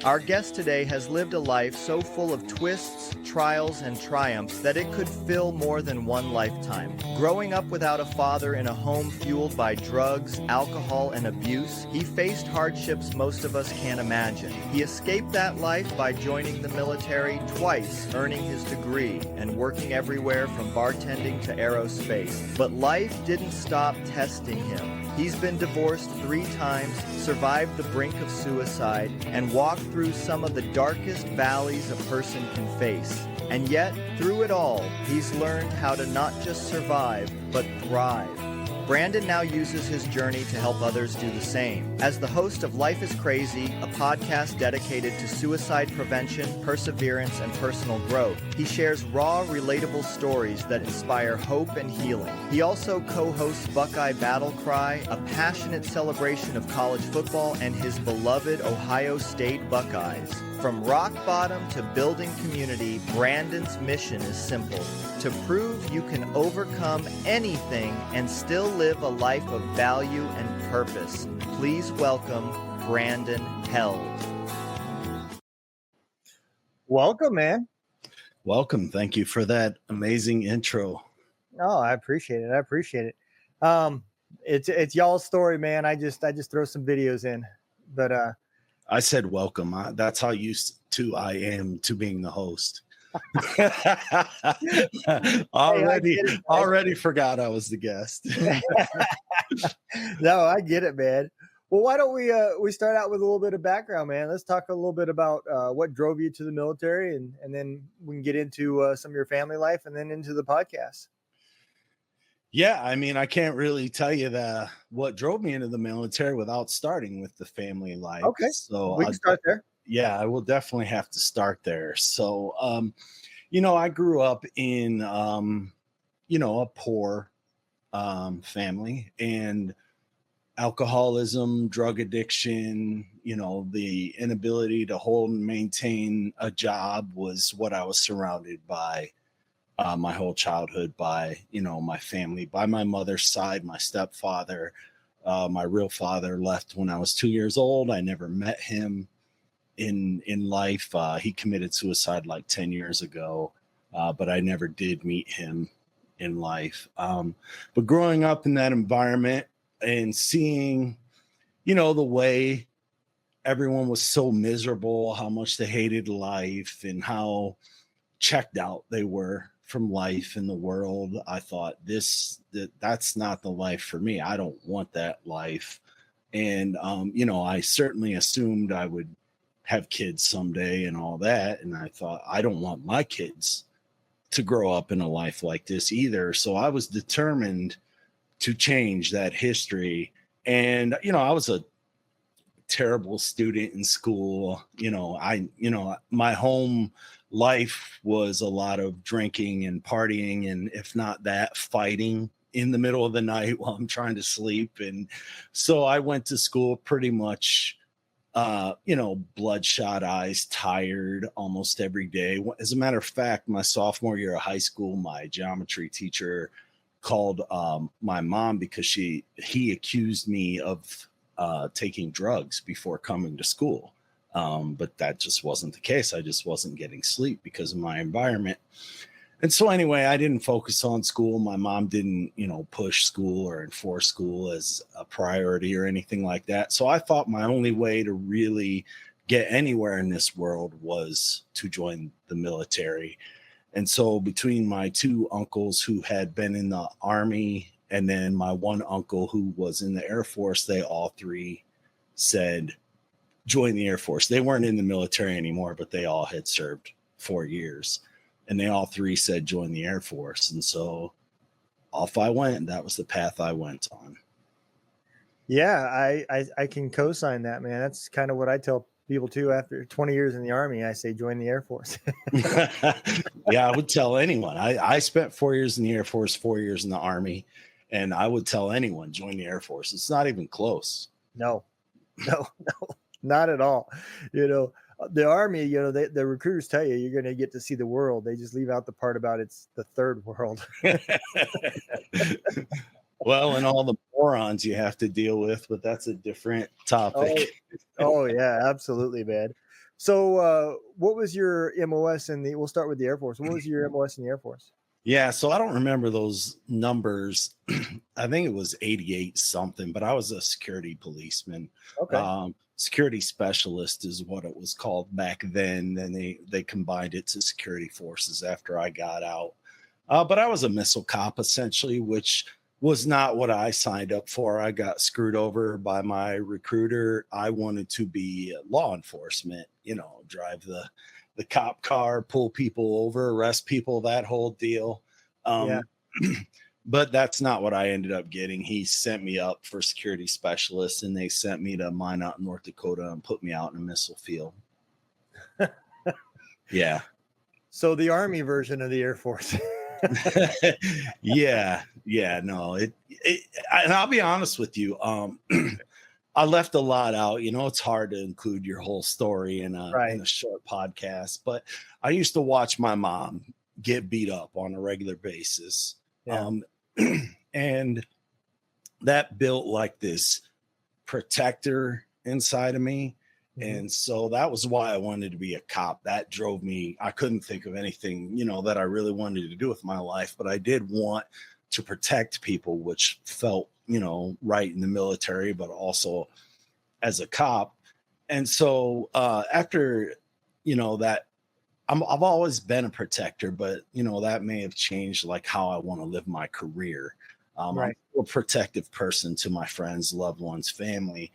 Our guest today has lived a life so full of twists, trials, and triumphs that it could fill more than one lifetime. Growing up without a father in a home fueled by drugs, alcohol, and abuse, he faced hardships most of us can't imagine. He escaped that life by joining the military twice, earning his degree, and working everywhere from bartending to aerospace. But life didn't stop testing him. He's been divorced 3 times, survived the brink of suicide, and walked through some of the darkest valleys a person can face. And yet, through it all, he's learned how to not just survive, but thrive. Brandon now uses his journey to help others do the same. As the host of Life is Crazy, a podcast dedicated to suicide prevention, perseverance, and personal growth, he shares raw, relatable stories that inspire hope and healing. He also co-hosts Buckeye Battle Cry, a passionate celebration of college football and his beloved Ohio State Buckeyes. From rock bottom to building community, Brandon's mission is simple: to prove you can overcome anything and still live a life of value and purpose. Please welcome Brandon Held. Welcome, man. Welcome. Thank you for that amazing intro. Oh, I appreciate it. It's y'all's story, man. I just throw some videos in, but I said welcome. That's how used to I am to being the host. already forgot I was the guest. No, I get it, man. Well, why don't we start out with a little bit of background, man? Let's talk a little bit about what drove you to the military, and then we can get into some of your family life, and then into the podcast. Yeah, I mean, I can't really tell you what drove me into the military without starting with the family life. Okay, so we can start there. Yeah, I will definitely have to start there. So, I grew up in, a poor family, and alcoholism, drug addiction, the inability to hold and maintain a job was what I was surrounded by my whole childhood, by, my family, by my mother's side, my stepfather. My real father left when I was 2 years old. I never met him in life. He committed suicide like 10 years ago, but I never did meet him in life. But growing up in that environment and seeing, the way everyone was so miserable, how much they hated life, and how checked out they were from life in the world, I thought that's not the life for me. I don't want that life. And, I certainly assumed I would have kids someday and all that. And I thought, I don't want my kids to grow up in a life like this either. So I was determined to change that history. And, I was a terrible student in school. My home life was a lot of drinking and partying, and if not that, fighting in the middle of the night while I'm trying to sleep. And so I went to school pretty much, bloodshot eyes, tired almost every day. As a matter of fact, my sophomore year of high school, my geometry teacher called my mom because he accused me of taking drugs before coming to school. But that just wasn't the case. I just wasn't getting sleep because of my environment. And so anyway, I didn't focus on school. My mom didn't, push school or enforce school as a priority or anything like that. So I thought my only way to really get anywhere in this world was to join the military. And so between my 2 uncles who had been in the Army, and then my one uncle who was in the Air Force, they all 3 said, join the Air Force. They weren't in the military anymore, but they all had served 4 years. And they all 3 said, join the Air Force. And so off I went. That was the path I went on. Yeah, I can co-sign that, man. That's kind of what I tell people too. After 20 years in the Army, I say, join the Air Force. Yeah, I would tell anyone. I spent 4 years in the Air Force, 4 years in the Army. And I would tell anyone, join the Air Force. It's not even close. No, not at all. The Army, the recruiters tell you you're going to get to see the world. They just leave out the part about it's the third world. Well, and all the morons you have to deal with, but that's a different topic. Oh yeah, absolutely, man. So, what was your MOS in the? We'll start with the Air Force. What was your MOS in the Air Force? Yeah, so I don't remember those numbers. I think it was 88 something, but I was a security policeman. Okay. Security specialist is what it was called back then. Then they combined it to security forces after I got out. But I was a missile cop essentially, which was not what I signed up for. I got screwed over by my recruiter. I wanted to be law enforcement, drive the cop car, pull people over, arrest people, that whole deal. Yeah. But that's not what I ended up getting. He sent me up for security specialists, and they sent me to Minot, North Dakota, and put me out in a missile field. Yeah. So the Army version of the Air Force. Yeah. No, and I'll be honest with you. I left a lot out. It's hard to include your whole story in a short podcast, but I used to watch my mom get beat up on a regular basis. Yeah. And that built like this protector inside of me. Mm-hmm. And so that was why I wanted to be a cop. That drove me. I couldn't think of anything, that I really wanted to do with my life, but I did want to protect people, which felt, right in the military, but also as a cop. And so after, that, I've always been a protector, but that may have changed like how I want to live my career. Right. I'm a protective person to my friends, loved ones, family.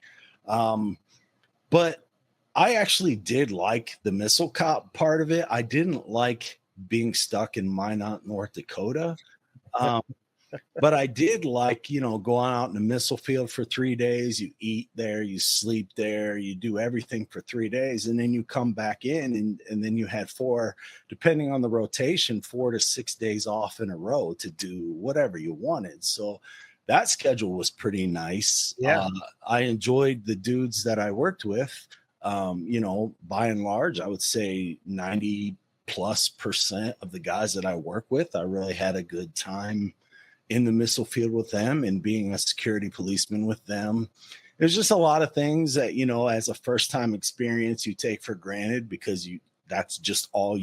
But I actually did like the missile cop part of it. I didn't like being stuck in Minot, North Dakota. But I did like, going out in the missile field for 3 days. You eat there, you sleep there, you do everything for 3 days. And then you come back in and then you had 4, depending on the rotation, 4 to 6 days off in a row to do whatever you wanted. So that schedule was pretty nice. Yeah. I enjoyed the dudes that I worked with. By and large, I would say 90+% of the guys that I work with, I really had a good time in the missile field with them and being a security policeman with them. There's just a lot of things that, as a first time experience, you take for granted because that's just all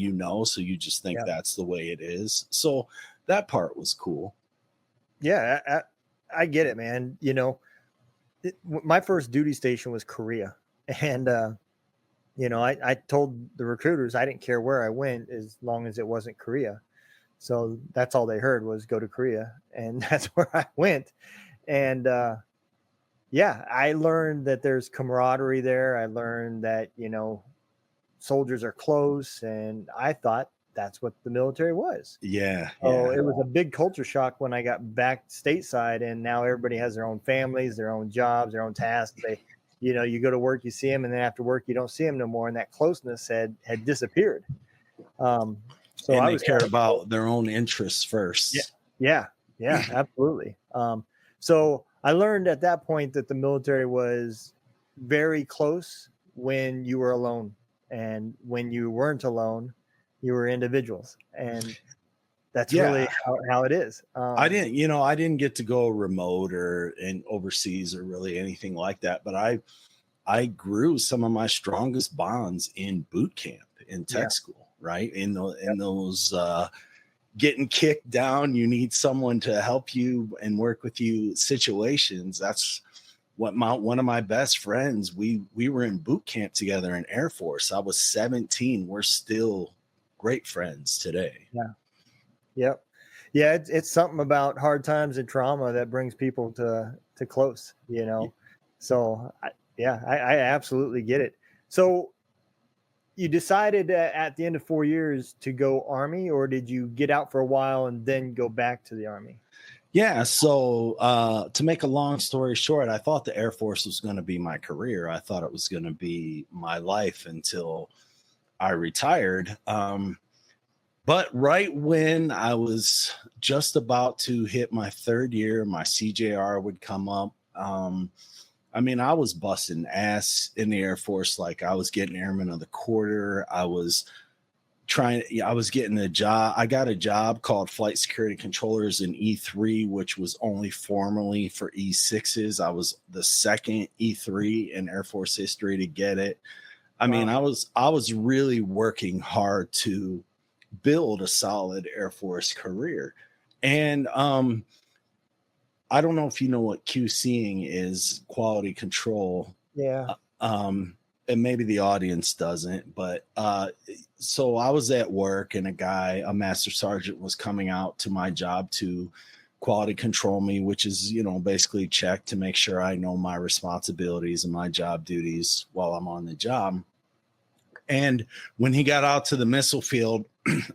so you just think that's the way it is. So that part was cool. Yeah, I get it, man. My first duty station was Korea. And, I told the recruiters I didn't care where I went as long as it wasn't Korea. So that's all they heard was go to Korea. And that's where I went. And, I learned that there's camaraderie there. I learned that, soldiers are close. And I thought that's what the military was. Yeah. So it was a big culture shock when I got back stateside, and now everybody has their own families, their own jobs, their own tasks. They, you go to work, you see them, and then after work, you don't see them no more. And that closeness had disappeared. So and I they care about their own interests first. Yeah, absolutely. So I learned at that point that the military was very close when you were alone, and when you weren't alone, you were individuals, and that's really how it is. I didn't get to go remote or overseas or really anything like that, but I grew some of my strongest bonds in boot camp in tech school. Right. In those getting kicked down, you need someone to help you and work with you situations. That's what one of my best friends, we were in boot camp together in Air Force. I was 17. We're still great friends today. Yeah. Yep. Yeah. It's something about hard times and trauma that brings people to close, So I absolutely get it. So you decided at the end of 4 years to go Army, or did you get out for a while and then go back to the Army? Yeah. So to make a long story short, I thought the Air Force was going to be my career. I thought it was going to be my life until I retired. But right when I was just about to hit my 3rd year, my CJR would come up. I was busting ass in the Air Force. Like I was getting Airman of the Quarter. I was getting a job. I got a job called Flight Security Controllers in E3, which was only formerly for E6s. I was the second E3 in Air Force history to get it. I mean, Wow. I was really working hard to build a solid Air Force career. And I don't know if you know what QCing is, quality control. Yeah. Um, and maybe the audience doesn't, but so I was at work and a master sergeant was coming out to my job to quality control me, which is, basically check to make sure I know my responsibilities and my job duties while I'm on the job. And when he got out to the missile field,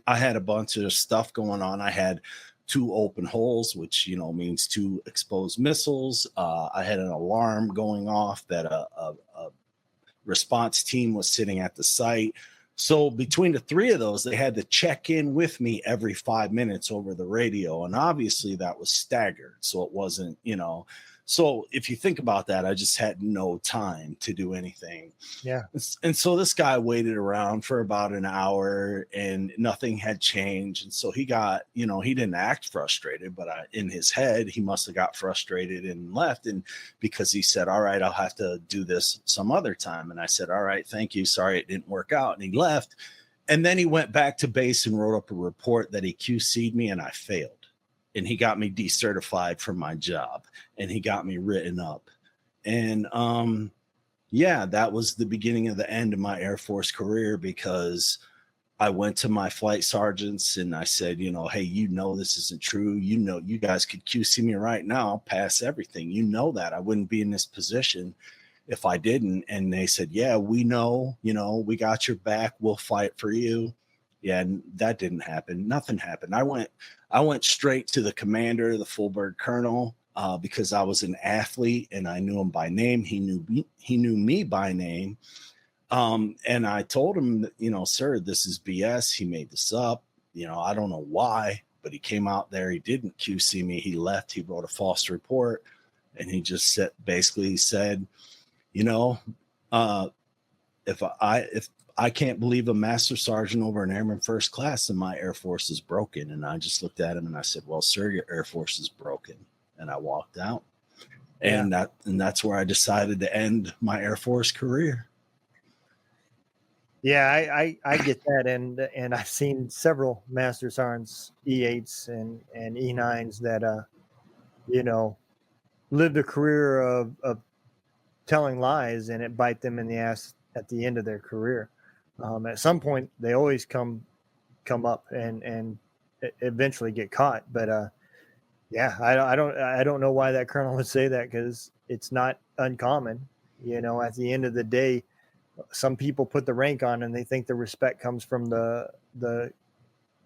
I had a bunch of stuff going on. I had two open holes, which means two exposed missiles. I had an alarm going off that a response team was sitting at the site. So between the three of those, they had to check in with me every 5 minutes over the radio. And obviously that was staggered. So it wasn't, so if you think about that, I just had no time to do anything. Yeah. And so this guy waited around for about an hour and nothing had changed. And so he got, he didn't act frustrated, but in his head, he must have got frustrated and left. And because he said, all right, I'll have to do this some other time. And I said, all right, thank you. Sorry, it didn't work out. And he left. And then he went back to base and wrote up a report that he QC'd me and I failed. And he got me decertified from my job and he got me written up. And, yeah, that was the beginning of the end of my Air Force career because I went to my flight sergeants and I said, hey, this isn't true. You guys could QC me right now. I'll pass everything. That I wouldn't be in this position if I didn't. And they said, yeah, we know, we got your back. We'll fight for you. Yeah, and that didn't happen. Nothing happened. I went straight to the commander, the full bird colonel, because I was an athlete and I knew him by name. He knew me by name. And I told him, sir, this is BS. He made this up. I don't know why, but he came out there. He didn't QC me. He left. He wrote a false report, and he just basically said, if I can't believe a master sergeant over an airman first class, then my Air Force is broken. And I just looked at him and I said, well, sir, your Air Force is broken. And I walked out. Yeah. And that's where I decided to end my Air Force career. Yeah, I get that, and I've seen several master sergeants, E8s and E9s that lived a career of telling lies, and it bite them in the ass at the end of their career. At some point, they always come up and eventually get caught. But yeah, I don't know why that colonel would say that, because it's not uncommon. At the end of the day, some people put the rank on and they think the respect comes from the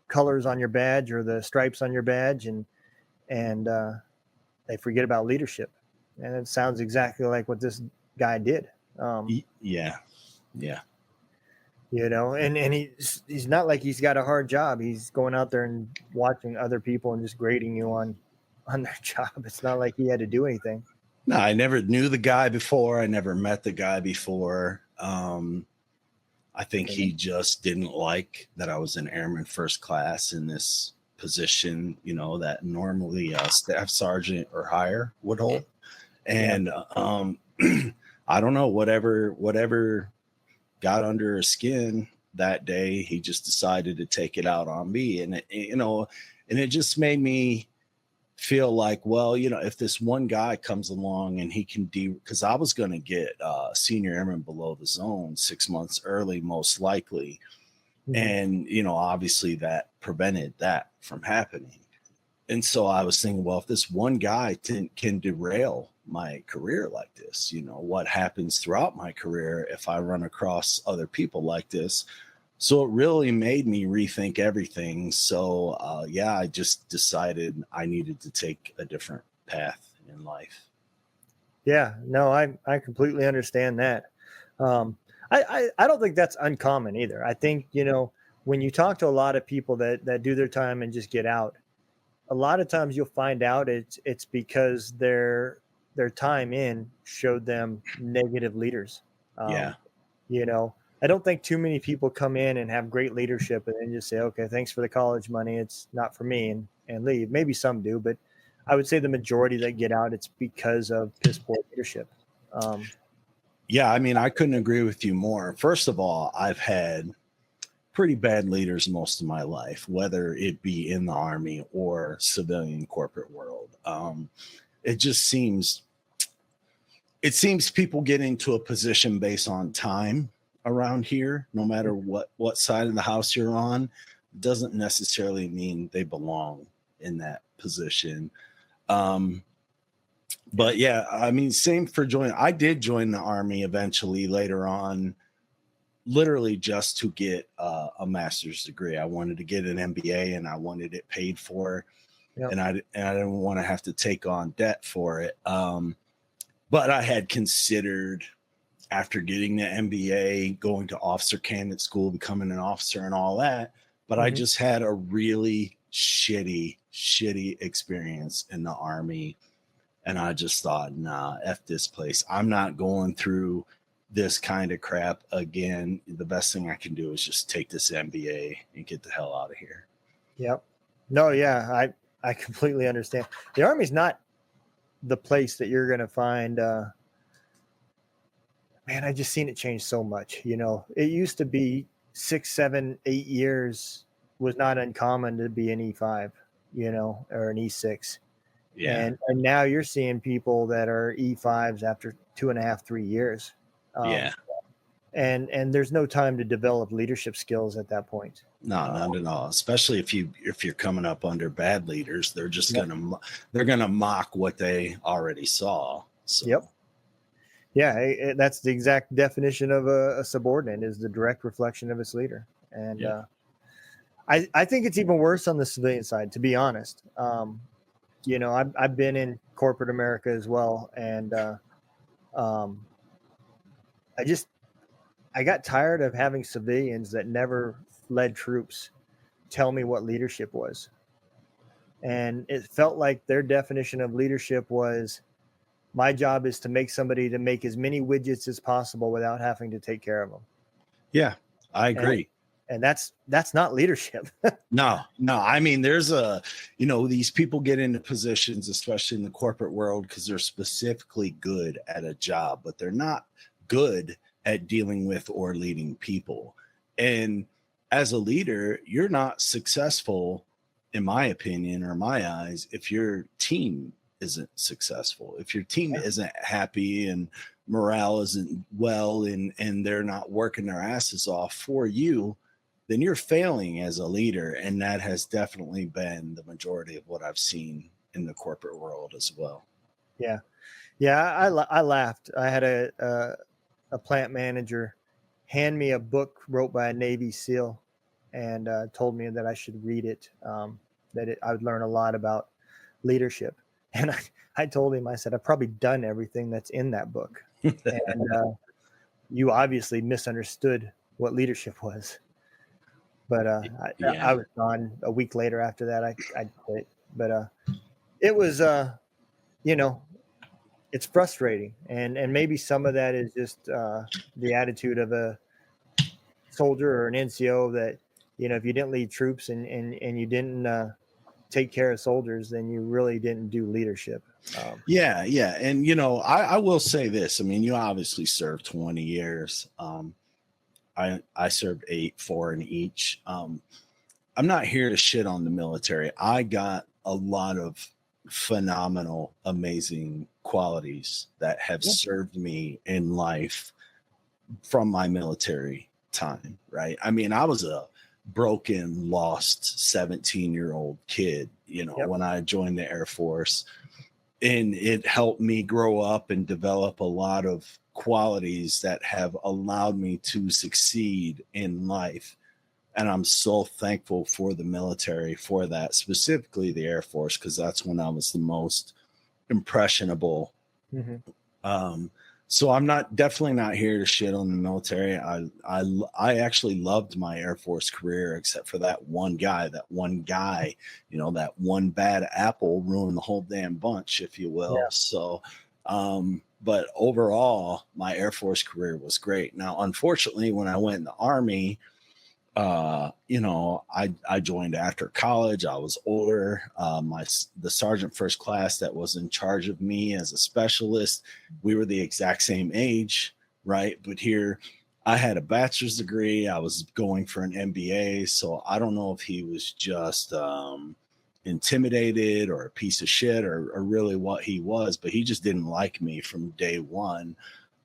colors on your badge or the stripes on your badge, and they forget about leadership. And it sounds exactly like what this guy did. Yeah. And he's not like he's got a hard job. He's going out there and watching other people and just grading you on their job. It's not like he had to do anything. No, I never knew the guy before. I never met the guy before. I think he just didn't like that I was an airman first class in this position, that normally a staff sergeant or higher would hold. And I don't know, whatever got under his skin that day, he just decided to take it out on me. And it just made me feel like, well, if this one guy comes along and he can because I was going to get senior airman below the zone 6 months early, most likely. Mm-hmm. And, obviously that prevented that from happening. And so I was thinking, well, if this one guy can derail my career like this, what happens throughout my career if I run across other people like this? So it really made me rethink everything. So, I just decided I needed to take a different path in life. Yeah, no, I completely understand that. I don't think that's uncommon either. I think, when you talk to a lot of people that do their time and just get out, a lot of times you'll find out it's because their time in showed them negative leaders. I don't think too many people come in and have great leadership and then just say, okay, thanks for the college money, it's not for me, and leave. Maybe some do, but I would say the majority that get out, it's because of piss poor leadership. Yeah, I mean, I couldn't agree with you more. First of all, I've had pretty bad leaders most of my life, whether it be in the Army or civilian corporate world. It just seems people get into a position based on time around here, no matter what side of the house you're on, doesn't necessarily mean they belong in that position. But yeah, I mean, same for joining. I did join the Army eventually later on, literally just to get a master's degree. I wanted to get an MBA and I wanted it paid for, Yep. and I didn't want to have to take on debt for it. But I had considered, after getting the MBA, going to officer candidate school, becoming an officer and all that. But I just had a really shitty experience in the Army. And I just thought, nah, F this place. I'm not going through this kind of crap again. The best thing I can do is just take this MBA and get the hell out of here. Yep. No, yeah, I completely understand. The Army's not the place that you're going to find. Man, I just seen it change so much. You know, it used to be 6, 7, 8 years was not uncommon to be an E5, you know, or an E6. Yeah. And now you're seeing people that are E5s after 2.5, 3 years. Yeah. And there's no time to develop leadership skills at that point. No, not at all. Especially if you're coming up under bad leaders, they're just gonna mock what they already saw. So. Yep. Yeah, that's the exact definition of a subordinate, is the direct reflection of its leader. And I think it's even worse on the civilian side, to be honest. You know, I've been in corporate America as well, and I got tired of having civilians that never led troops tell me what leadership was. And it felt like their definition of leadership was, my job is to make somebody to make as many widgets as possible without having to take care of them. Yeah, I agree. And that's not leadership. No. I mean, there's these people get into positions, especially in the corporate world, because they're specifically good at a job, but they're not good at dealing with or leading people. And as a leader, you're not successful, in my opinion, or my eyes, if your team isn't successful, if your team isn't happy and morale isn't well, and they're not working their asses off for you, then you're failing as a leader. And that has definitely been the majority of what I've seen in the corporate world as well. Yeah. I laughed. I had a plant manager hand me a book wrote by a Navy SEAL, and told me that I should read it, I would learn a lot about leadership. And I told him, I said, I've probably done everything that's in that book. And you obviously misunderstood what leadership was. But I was gone a week later after that. I quit. But it was, it's frustrating. And maybe some of that is just the attitude of a soldier or an NCO that, you know, if you didn't lead troops and you didn't take care of soldiers, then you really didn't do leadership. Yeah. And, you know, I will say this. I mean, you obviously served 20 years. I served 4 in each. I'm not here to shit on the military. I got a lot of phenomenal, amazing qualities that have served me in life from my military time, right? I mean, I was a broken, lost 17-year-old kid, you know, when I joined the Air Force, and it helped me grow up and develop a lot of qualities that have allowed me to succeed in life. And I'm so thankful for the military for that, specifically the Air Force, because that's when I was the most impressionable. So I'm definitely not here to shit on the military. I actually loved my Air Force career, except for that one guy, you know, that one bad apple ruined the whole damn bunch, if you will. Yeah. So, but overall, my Air Force career was great. Now, unfortunately, when I went in the Army, you know, I joined after college. I was older. The sergeant first class that was in charge of me as a specialist, we were the exact same age. right? But here I had a bachelor's degree. I was going for an MBA. So I don't know if he was just intimidated or a piece of shit or really what he was, but he just didn't like me from day one.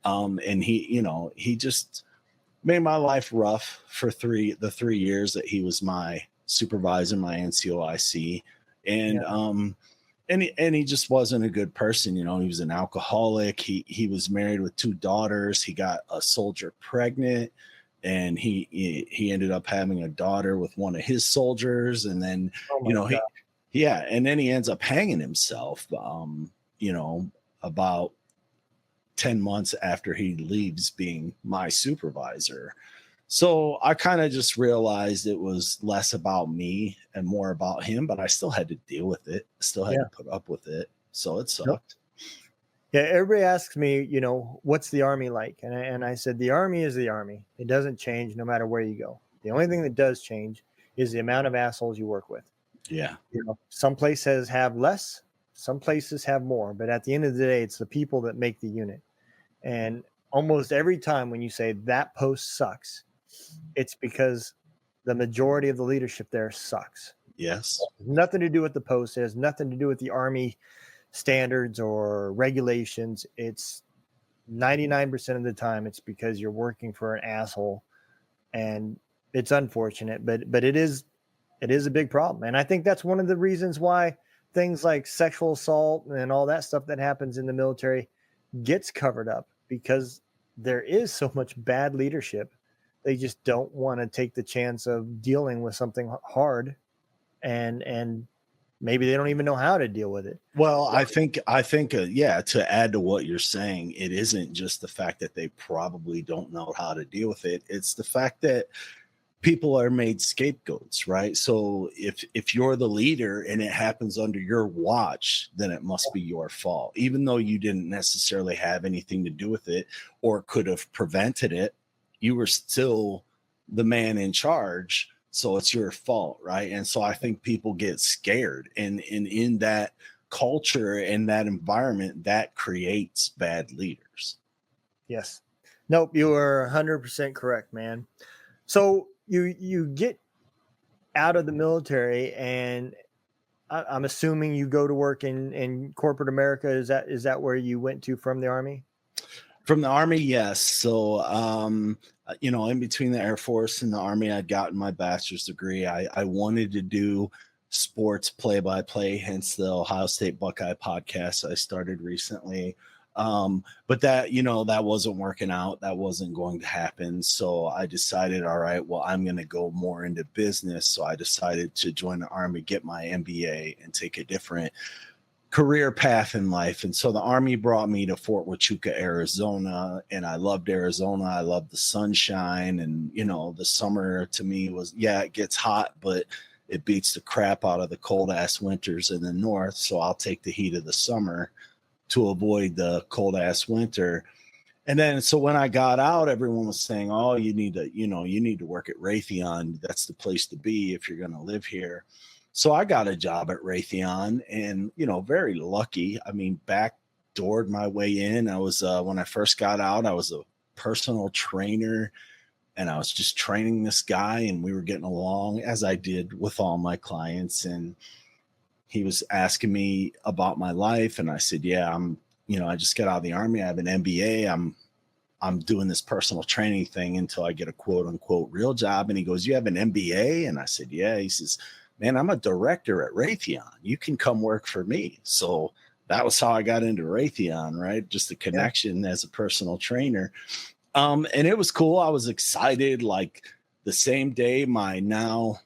And he just made my life rough for the 3 years that he was my supervisor, my NCOIC. And, and he just wasn't a good person. He was an alcoholic. He was married with 2 daughters. He got a soldier pregnant, and he ended up having a daughter with one of his soldiers. And then, Oh my God. and then he ends up hanging himself, about 10 months after he leaves being my supervisor. So I kind of just realized it was less about me and more about him, but I still had to deal with it. Still had to put up with it. So it sucked. Yeah. Everybody asks me, what's the Army like? And I said, the Army is the Army. It doesn't change no matter where you go. The only thing that does change is the amount of assholes you work with. Yeah. Some places have less, some places have more, but at the end of the day, it's the people that make the unit. And almost every time when you say that post sucks, it's because the majority of the leadership there sucks. Yes. Nothing to do with the post. It has nothing to do with the Army standards or regulations. It's 99% of the time it's because you're working for an asshole, and it's unfortunate, but it is a big problem. And I think that's one of the reasons why things like sexual assault and all that stuff that happens in the military gets covered up, because there is so much bad leadership. They just don't want to take the chance of dealing with something hard, and maybe they don't even know how to deal with it. Well, I think, to add to what you're saying, it isn't just the fact that they probably don't know how to deal with it. It's the fact that people are made scapegoats, right? So if you're the leader and it happens under your watch, then it must be your fault, even though you didn't necessarily have anything to do with it or could have prevented it. You were still the man in charge, so it's your fault, right? And so I think people get scared, and in that culture and that environment, that creates bad leaders. Yes. Nope, you are 100% correct, man. So you get out of the military, and I'm assuming you go to work in corporate America. Is that where you went to from the Army? From the Army, yes. So, in between the Air Force and the Army, I'd gotten my bachelor's degree. I wanted to do sports play-by-play, hence the Ohio State Buckeye podcast I started recently. But that wasn't working out. That wasn't going to happen. So I decided, all right, well, I'm going to go more into business. So I decided to join the Army, get my MBA, and take a different career path in life. And so the Army brought me to Fort Huachuca, Arizona, and I loved Arizona. I loved the sunshine, and the summer to me was, it gets hot, but it beats the crap out of the cold ass winters in the north. So I'll take the heat of the summer to avoid the cold ass winter. And then, so when I got out, everyone was saying, oh, you need to work at Raytheon. That's the place to be if you're going to live here. So I got a job at Raytheon, and, very lucky. I mean, backdoored my way in. I was, when I first got out, I was a personal trainer, and I was just training this guy, and we were getting along, as I did with all my clients. And he was asking me about my life, and I said, yeah, I just got out of the Army. I have an MBA. I'm doing this personal training thing until I get a quote unquote real job. And he goes, you have an MBA? And I said, yeah. He says, man, I'm a director at Raytheon. You can come work for me. So that was how I got into Raytheon, right? Just a connection as a personal trainer. And it was cool. I was excited. Like the same day my now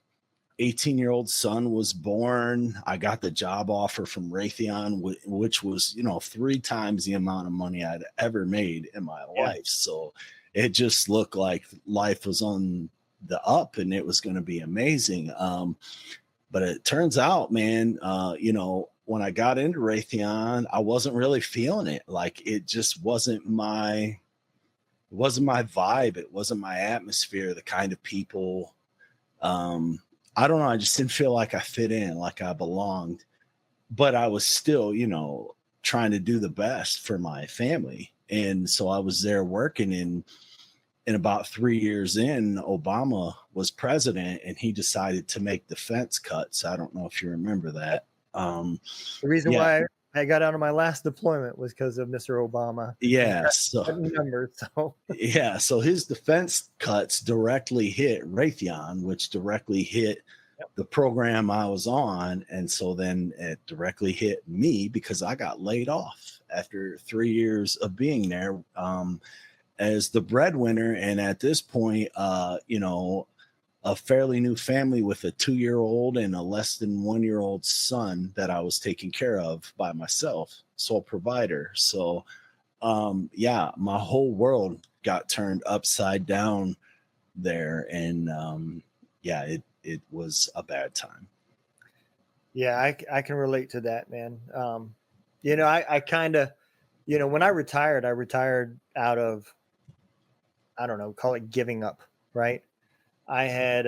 18-year-old son was born, I got the job offer from Raytheon, which was, 3 times the amount of money I'd ever made in my life. So it just looked like life was on the up and it was going to be amazing. But it turns out, man, when I got into Raytheon, I wasn't really feeling it. Like it just wasn't my vibe. It wasn't my atmosphere, the kind of people. I don't know. I just didn't feel like I fit in, like I belonged. But I was still, trying to do the best for my family. And so I was there working, and about 3 years in, Obama was president, and he decided to make defense cuts. I don't know if you remember that. The reason Yeah. why I got out of my last deployment was because of Mr. Obama. Yeah. So Numbers, so yeah, so his defense cuts directly hit Raytheon, which directly hit Yep. the program I was on. And so then it directly hit me because I got laid off after 3 years of being there, as the breadwinner. And at this point, a fairly new family with a 2-year-old and a less than 1-year-old son that I was taking care of by myself, sole provider. So yeah, my whole world got turned upside down there. And yeah, it was a bad time. yeah, I can relate to that, man. I kind of, when I retired out of, I don't know, call it giving up, right? I had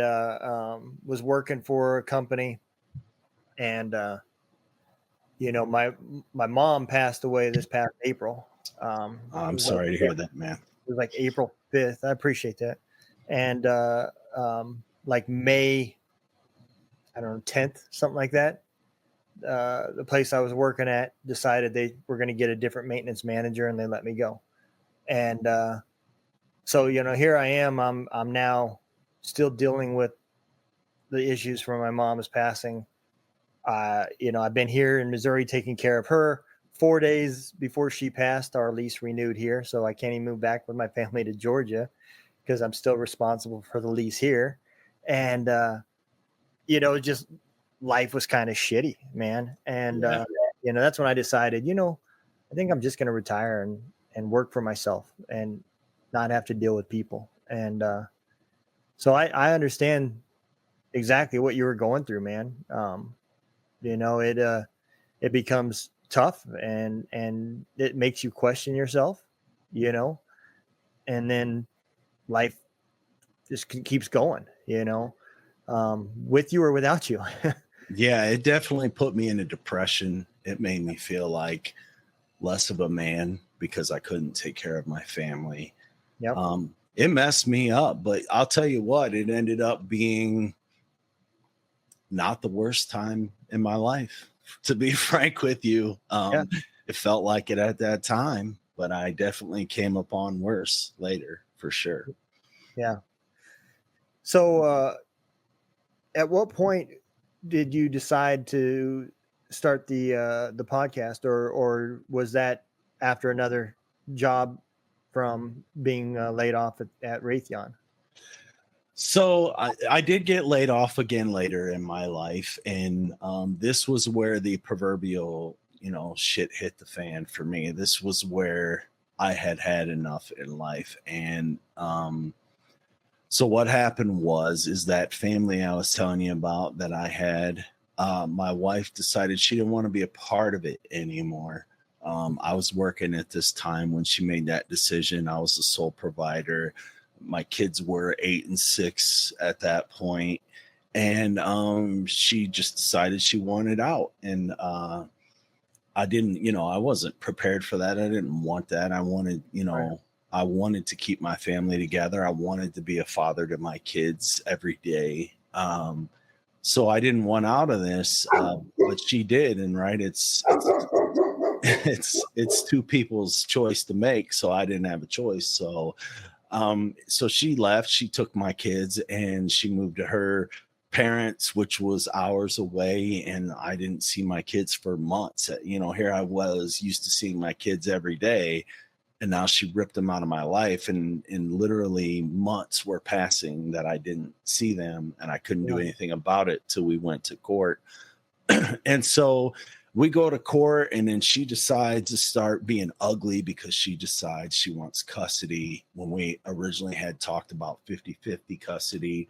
was working for a company, and my mom passed away this past April. I'm sorry to hear that, man. It was like April 5th. I appreciate that. And like May, I don't know, 10th, something like that. The place I was working at decided they were going to get a different maintenance manager, and they let me go. And so here I am. I'm now still dealing with the issues from my mom's passing. I've been here in Missouri taking care of her. 4 days before she passed, our lease renewed here, so I can't even move back with my family to Georgia because I'm still responsible for the lease here. And just life was kind of shitty, man. And that's when I decided, I think I'm just going to retire and work for myself and not have to deal with people. And so I understand exactly what you were going through, man. It becomes tough, and it makes you question yourself, and then life just keeps going, with you or without you. Yeah, it definitely put me in a depression. It made me feel like less of a man because I couldn't take care of my family. Yep. It messed me up, but I'll tell you what, it ended up being not the worst time in my life, to be frank with you. It felt like it at that time, but I definitely came upon worse later, for sure. Yeah. So at what point did you decide to start the podcast, or was that after another job from being laid off at Raytheon? So I did get laid off again later in my life. And this was where the proverbial, shit hit the fan for me. This was where I had enough in life. And so what happened is that family I was telling you about that I had, my wife decided she didn't want to be a part of it anymore. I was working at this time when she made that decision. I was the sole provider. My kids were 8 and 6 at that point. And she just decided she wanted out. And I didn't, I wasn't prepared for that. I didn't want that. I wanted, Right. I wanted to keep my family together. I wanted to be a father to my kids every day. So I didn't want out of this, but she did. And right, it's two people's choice to make. So I didn't have a choice. So she left. She took my kids and she moved to her parents, which was hours away, and I didn't see my kids for months. Here I was used to seeing my kids every day, and now she ripped them out of my life, and literally months were passing that I didn't see them, and I couldn't do anything about it till we went to court. And so we go to court, and then she decides to start being ugly because she decides she wants custody. When we originally had talked about 50-50 custody,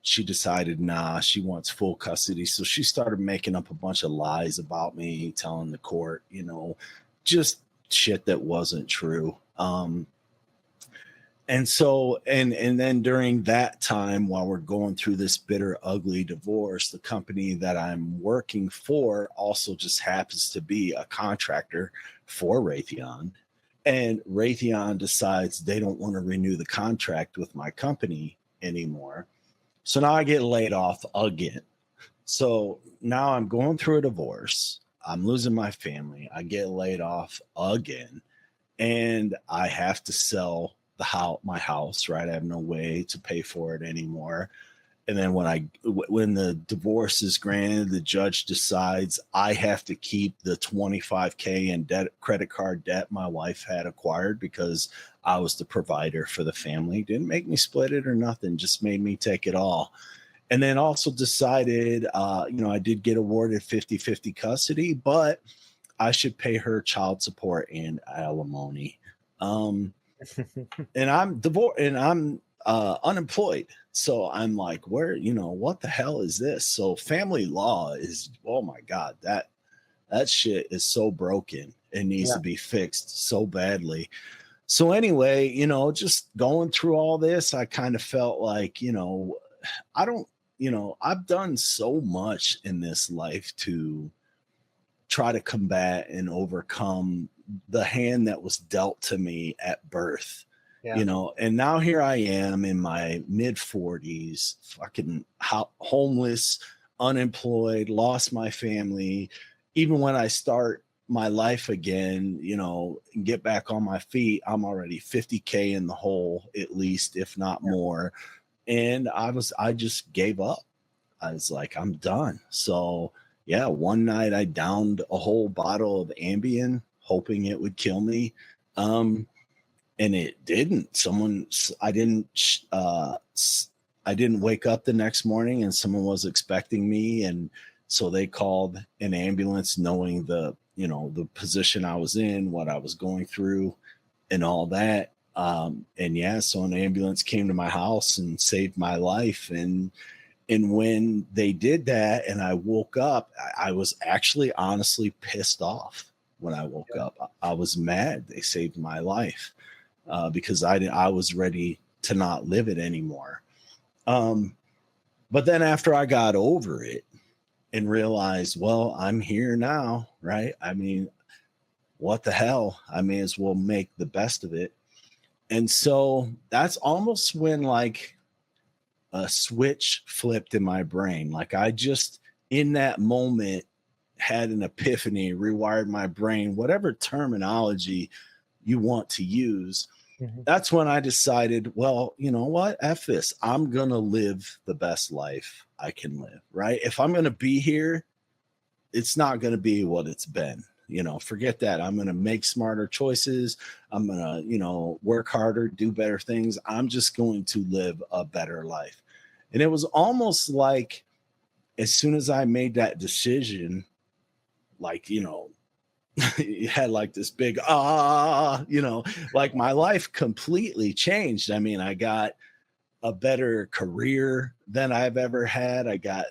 she decided, nah, she wants full custody. So she started making up a bunch of lies about me, telling the court, just shit that wasn't true. And so, and then during that time, while we're going through this bitter, ugly divorce, the company that I'm working for also just happens to be a contractor for Raytheon. And Raytheon decides they don't want to renew the contract with my company anymore. So now I get laid off again. So now I'm going through a divorce. I'm losing my family. I get laid off again. And I have to sell my house, right? I have no way to pay for it anymore. And then when the divorce is granted, the judge decides I have to keep the $25K in credit card debt my wife had acquired because I was the provider for the family. Didn't make me split it or nothing, just made me take it all. And then also decided, I did get awarded 50-50 custody, but I should pay her child support and alimony. And I'm divorced and I'm unemployed. So I'm like, what the hell is this? So family law is, oh my God, that shit is so broken. It needs to be fixed so badly. So anyway, just going through all this, I kind of felt like, I've done so much in this life to try to combat and overcome the hand that was dealt to me at birth. And now here I am in my mid 40s, fucking homeless, unemployed, lost my family. Even when I start my life again, get back on my feet, I'm already 50K in the hole, at least, if not more. And I just gave up. I was like, I'm done. So yeah, one night I downed a whole bottle of Ambien, hoping it would kill me. And it didn't. I didn't wake up the next morning and someone was expecting me. And so they called an ambulance knowing the position I was in, what I was going through and all that. So an ambulance came to my house and saved my life. And when they did that and I woke up, I was actually honestly pissed off when I woke up. I was mad they saved my life. Because I was ready to not live it anymore. But then after I got over it and realized, well, I'm here now, right? I mean, what the hell? I may as well make the best of it. And so that's almost when like a switch flipped in my brain. Like I just in that moment had an epiphany, rewired my brain, whatever terminology you want to use. That's when I decided, well, you know what? F this. I'm going to live the best life I can live, right? If I'm going to be here, it's not going to be what it's been. Forget that. I'm going to make smarter choices. I'm going to, work harder, do better things. I'm just going to live a better life. And it was almost like as soon as I made that decision, like, you had like this big like my life completely changed. I mean, I got a better career than I've ever had. I got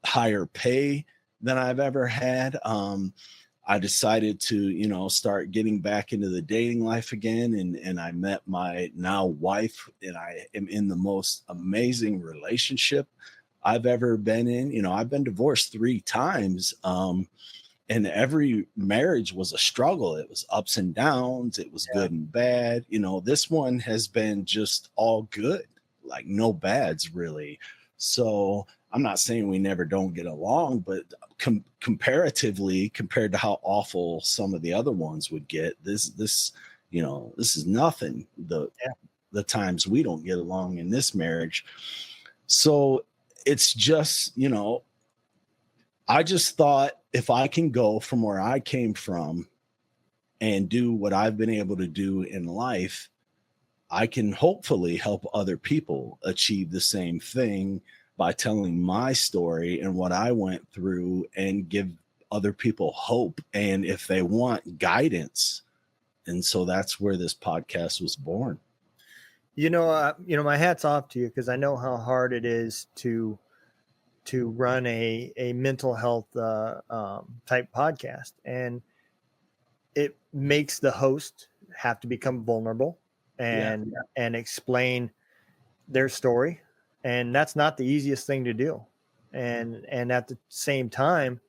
higher pay than I've ever had. I decided to start getting back into the dating life again, and I met my now wife, and I am in the most amazing relationship I've ever been in. I've been divorced 3 times. And every marriage was a struggle. It was ups and downs. It was good and bad. This one has been just all good, like no bads really. So I'm not saying we never don't get along, but comparatively, compared to how awful some of the other ones would get, this is nothing. The times we don't get along in this marriage. So it's just, I just thought if I can go from where I came from and do what I've been able to do in life, I can hopefully help other people achieve the same thing by telling my story and what I went through and give other people hope. And if they want guidance. And so that's where this podcast was born. My hat's off to you because I know how hard it is to run a mental health type podcast, and it makes the host have to become vulnerable and explain their story, and that's not the easiest thing to do. And at the same time,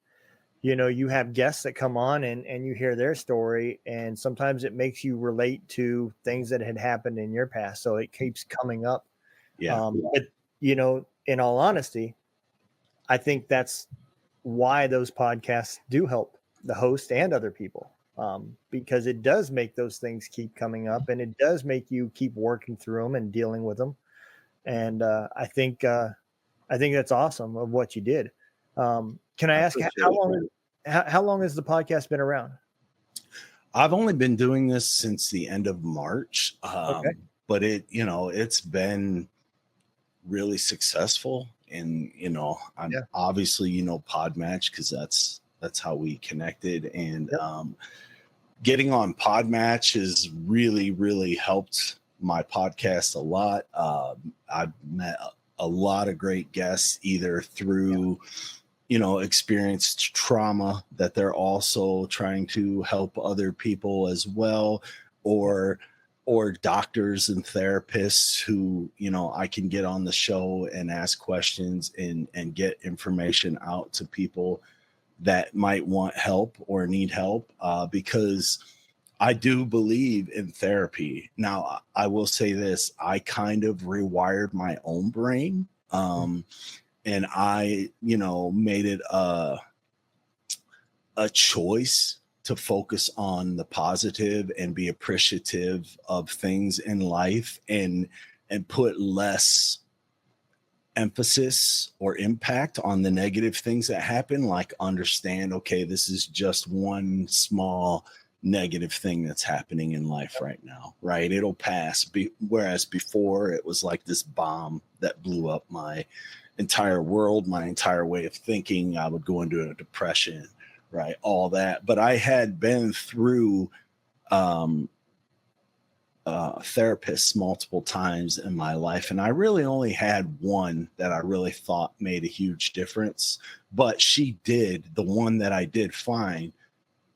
you have guests that come on and you hear their story, and sometimes it makes you relate to things that had happened in your past. So it keeps coming up. Yeah. But, in all honesty, I think that's why those podcasts do help the host and other people, because it does make those things keep coming up, and it does make you keep working through them and dealing with them. And I think that's awesome of what you did. Can I ask how long has the podcast been around? I've only been doing this since the end of March, Okay. but it's been really successful. And I'm obviously Podmatch, because that's how we connected. And getting on Podmatch has really helped my podcast a lot. I've met a lot of great guests, either through experienced trauma that they're also trying to help other people as well, or doctors and therapists who I can get on the show and ask questions and get information out to people that might want help or need help, because I do believe in therapy. Now, I will say this: I kind of rewired my own brain, and I made it a choice to focus on the positive and be appreciative of things in life, and put less emphasis or impact on the negative things that happen. Like, understand, okay, this is just one small negative thing that's happening in life right now, right? It'll pass. Whereas before, it was like this bomb that blew up my entire world, my entire way of thinking. I would go into a depression, right? All that. But I had been through therapists multiple times in my life, and I really only had one that I really thought made a huge difference. But the one that I did find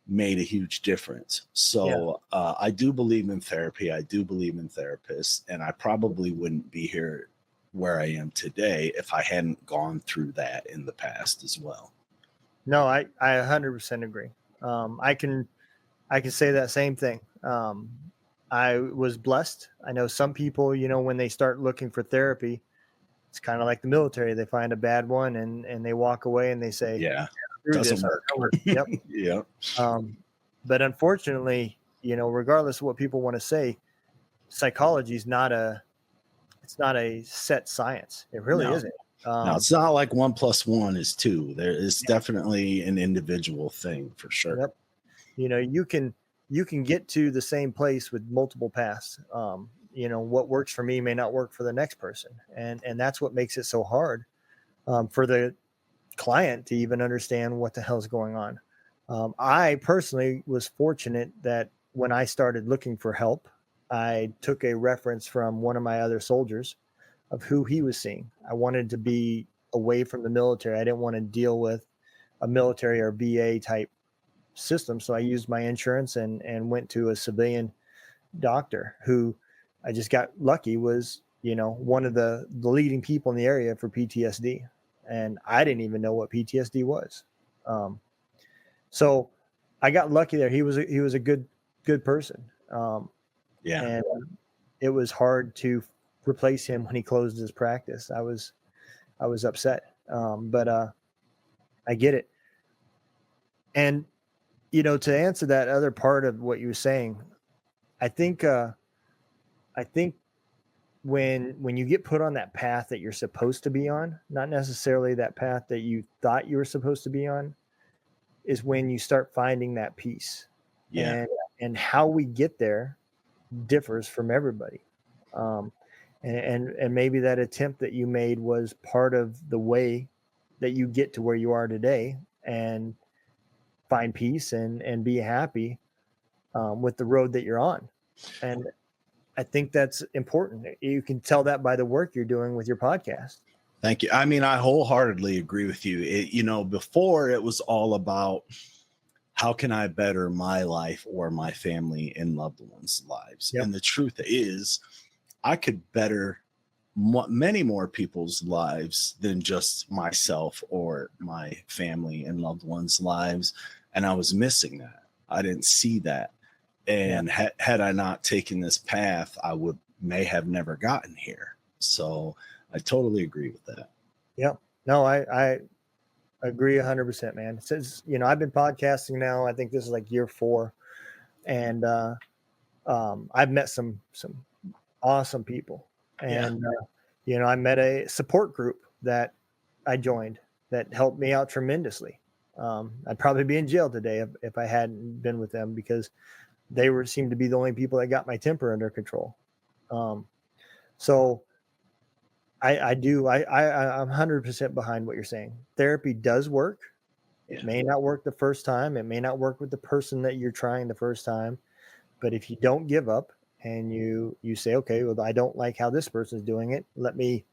made a huge difference. So I do believe in therapy. I do believe in therapists, and I probably wouldn't be here where I am today if I hadn't gone through that in the past as well. No, I 100% agree. I can say that same thing. I was blessed. I know some people, when they start looking for therapy, it's kind of like the military. They find a bad one and they walk away and they say, doesn't work. Yep. Yeah. But unfortunately, regardless of what people want to say, psychology is not a set science. It really isn't. No, it's not like 1 + 1 is 2. There is definitely an individual thing for sure. Yep. You can get to the same place with multiple paths. What works for me may not work for the next person. And that's what makes it so hard for the client to even understand what the hell's going on. I personally was fortunate that when I started looking for help, I took a reference from one of my other soldiers of who he was seeing. I wanted to be away from the military. I didn't want to deal with a military or VA type system. So I used my insurance and went to a civilian doctor who I just got lucky was, one of the leading people in the area for PTSD. And I didn't even know what PTSD was. So I got lucky there. He was a good person. And it was hard to replace him when he closed his practice. I was upset. But I get it. And, to answer that other part of what you were saying, I think when you get put on that path that you're supposed to be on, not necessarily that path that you thought you were supposed to be on, is when you start finding that peace. Yeah. And how we get there differs from everybody. And maybe that attempt that you made was part of the way that you get to where you are today and find peace and be happy with the road that you're on. And I think that's important. You can tell that by the work you're doing with your podcast. Thank you. I mean, I wholeheartedly agree with you. Before it was all about how can I better my life or my family and loved ones' lives? Yep. And the truth is, I could better many more people's lives than just myself or my family and loved ones' lives. And I was missing that. I didn't see that. And had I not taken this path, I may have never gotten here. So I totally agree with that. Yeah. No, I agree 100%, man. Since, I've been podcasting now, I think this is like year 4. And I've met some awesome people. And, I met a support group that I joined that helped me out tremendously. I'd probably be in jail today if I hadn't been with them, because they seemed to be the only people that got my temper under control. So I'm 100% behind what you're saying. Therapy does work. It may not work the first time. It may not work with the person that you're trying the first time. But if you don't give up and you say, okay, well, I don't like how this person's doing it, let me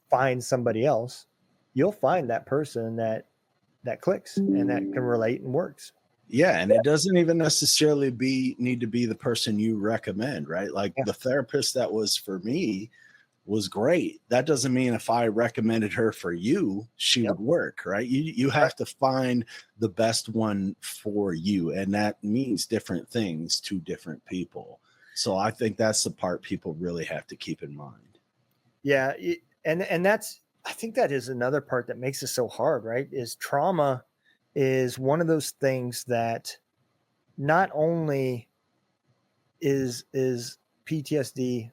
find somebody else, you'll find that person that clicks and that can relate and works. Yeah. And it doesn't even necessarily need to be the person you recommend, right? Like the therapist that was for me was great. That doesn't mean if I recommended her for you, she would work, right? You have to find the best one for you. And that means different things to different people. So I think that's the part people really have to keep in mind. Yeah. And I think that is another part that makes it so hard, right? Is trauma is one of those things that not only is PTSD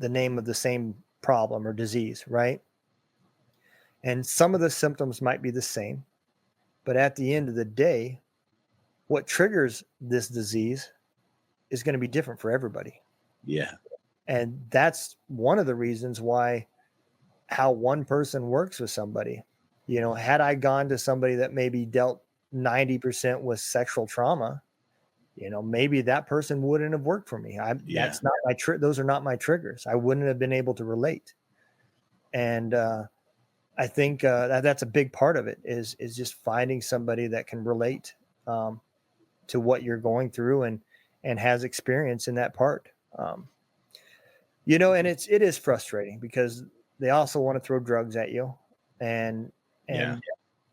the name of the same problem or disease, right? And some of the symptoms might be the same, but at the end of the day, what triggers this disease is going to be different for everybody. Yeah. And that's one of the reasons why how one person works with somebody. Had I gone to somebody that maybe dealt 90% with sexual trauma, maybe that person wouldn't have worked for me. That's not my those are not my triggers. I wouldn't have been able to relate. And I think that's a big part of it is just finding somebody that can relate to what you're going through and has experience in that part. And it is frustrating because they also want to throw drugs at you, and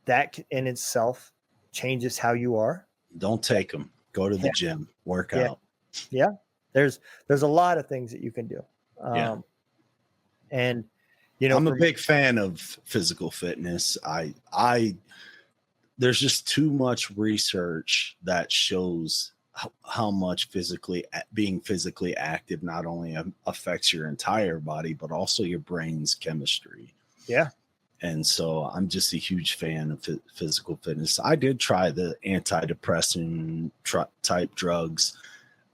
that in itself changes how you are. Don't take them. Go to the gym, work out. Yeah. There's a lot of things that you can do. And I'm a big fan of physical fitness. There's just too much research that shows how much being physically active not only affects your entire body, but also your brain's chemistry. Yeah. And so I'm just a huge fan of physical fitness. I did try the antidepressant type drugs.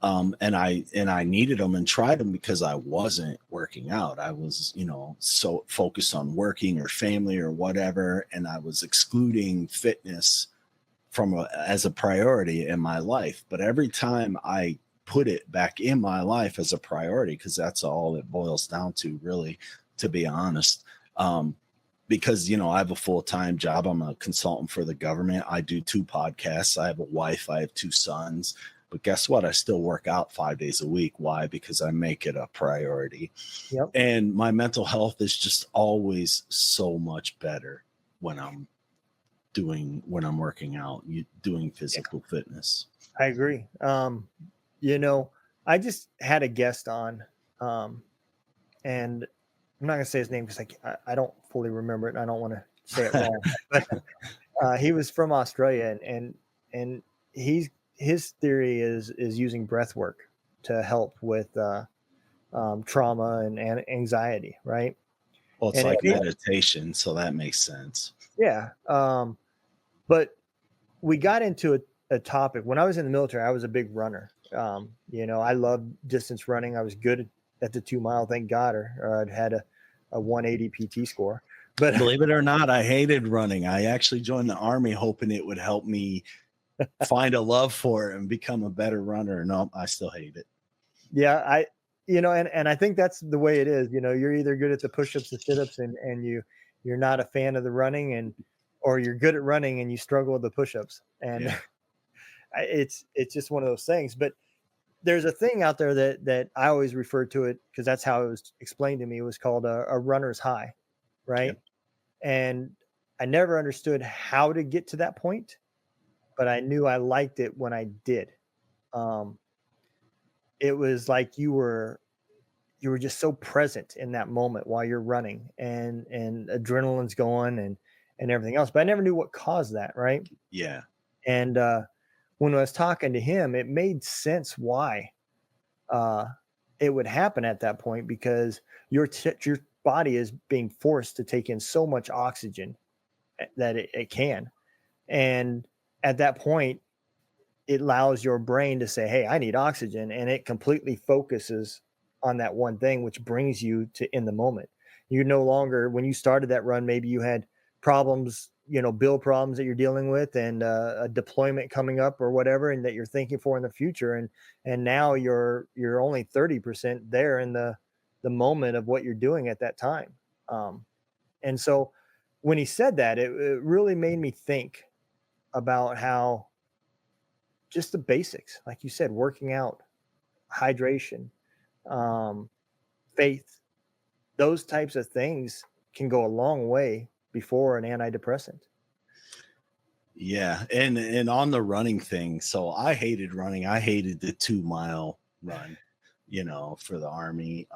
And I needed them and tried them because I wasn't working out. I was, so focused on working or family or whatever. And I was excluding fitness as a priority in my life. But every time I put it back in my life as a priority, because that's all it boils down to, really, to be honest, because, I have a full-time job. I'm a consultant for the government. I do 2 podcasts. I have a wife. I have 2 sons. But guess what? I still work out 5 days a week. Why? Because I make it a priority. Yep. And my mental health is just always so much better when I'm working out, doing physical fitness. I agree. I just had a guest on, and I'm not going to say his name because I don't fully remember it. And I don't want to say it wrong. But he was from Australia, and his theory is using breath work to help with trauma and anxiety, right? Well, it's like meditation, so that makes sense. Yeah. But we got into a topic. When I was in the military, I was a big runner. I loved distance running. I was good at the 2 mile, thank God, or I'd had a 180 PT score. But believe it or not, I hated running. I actually joined the Army hoping it would help me find a love for it and become a better runner. No, I still hate it. Yeah, and I think that's the way it is. You're either good at the push-ups, the sit-ups, and you're not a fan of the running, or you're good at running and you struggle with the push-ups. And it's just one of those things. But there's a thing out there that I always refer to it, because that's how it was explained to me. It was called a runner's high, right? Yep. And I never understood how to get to that point, but I knew I liked it when I did. Um, it was like you were just so present in that moment while you're running, and adrenaline's going, and everything else. But I never knew what caused that, right? Yeah. And when I was talking to him, it made sense why uh, it would happen at that point, because your body is being forced to take in so much oxygen that it can. And at that point, it allows your brain to say, hey, I need oxygen. And it completely focuses on that one thing, which brings you to in the moment. You no longer, when you started that run, maybe you had problems, bill problems that you're dealing with, and a deployment coming up or whatever, and that you're thinking for in the future. And now you're only 30% there in the moment of what you're doing at that time. And so when he said that, it really made me think about how just the basics, like you said, working out, hydration, um, faith, those types of things can go a long way before an antidepressant. Yeah. And on the running thing, so I hated running. I hated the 2 mile run, for the Army.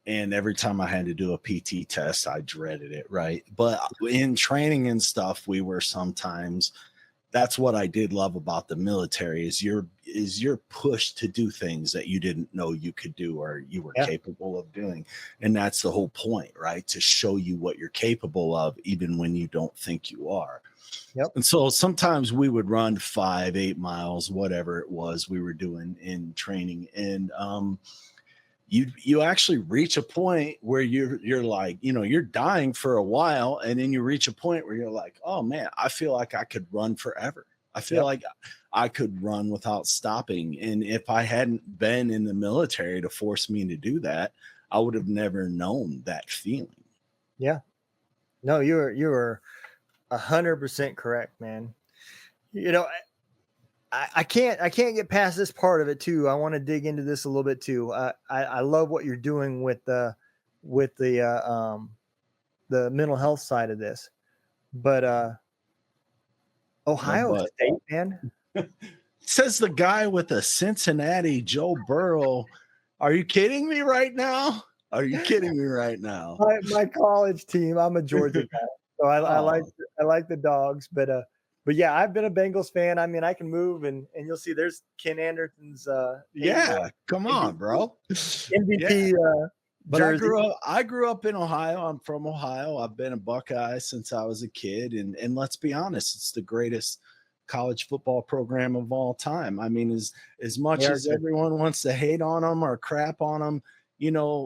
And every time I had to do a PT test, I dreaded it. Right. But in training and stuff, we were sometimes, that's what I did love about the military, is you're pushed to do things that you didn't know you could do or you were Yeah. capable of doing. And that's the whole point, right? To show you what you're capable of, even when you don't think you are. Yep. And so sometimes we would run 5, 8 miles, whatever it was we were doing in training. And you actually reach a point where you're like, you're dying for a while, and then you reach a point where you're like, oh man, I feel like I could run forever. I feel Yep. like I could run without stopping. And if I hadn't been in the military to force me to do that, I would have never known that feeling. Yeah. No, you're 100% correct, man. I can't get past this part of it too. I want to dig into this a little bit too. I love what you're doing with the mental health side of this, but No, Ohio but State, man. says the guy with the Cincinnati Joe Burrow. Are you kidding me right now? Are you kidding me right now? My college team. I'm a Georgia guy, so I like Oh, I like the dogs, but yeah, I've been a Bengals fan. I mean, I can move, and you'll see there's Ken Anderson's yeah, come on, bro. Yeah. MVP But jersey. I grew up in Ohio. I'm from Ohio. I've been a Buckeye since I was a kid. And let's be honest, it's the greatest college football program of all time. I mean, as much They are as good. everyone wants to hate on them or crap on them,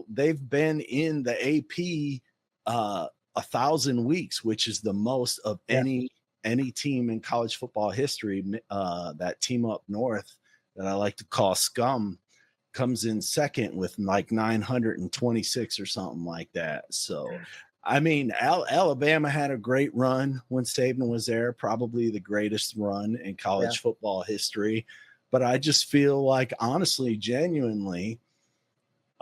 they've been in the AP 1,000 weeks, which is the most of Yeah. any team in college football history. That team up north that I like to call scum comes in second with like 926 or something like that. So, I mean, Alabama had a great run when Saban was there, probably the greatest run in college football history. But I just feel like, honestly, genuinely,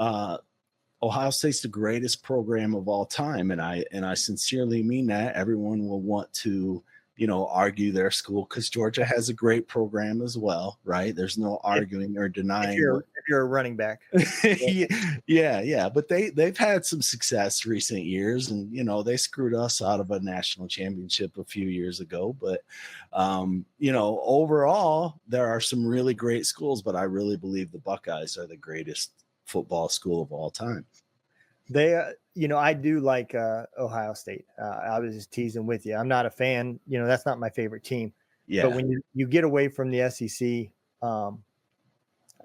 Ohio State's the greatest program of all time, and I sincerely mean that. Everyone will want to, argue their school, because Georgia has a great program as well, right? There's no arguing or denying. If you're a running back, yeah. But they've had some success recent years, and they screwed us out of a national championship a few years ago. But overall, there are some really great schools, but I really believe the Buckeyes are the greatest football school of all time. they, I do like Ohio State. I was just teasing with you. I'm not a fan. That's not my favorite team. Yeah. But when you get away from the SEC,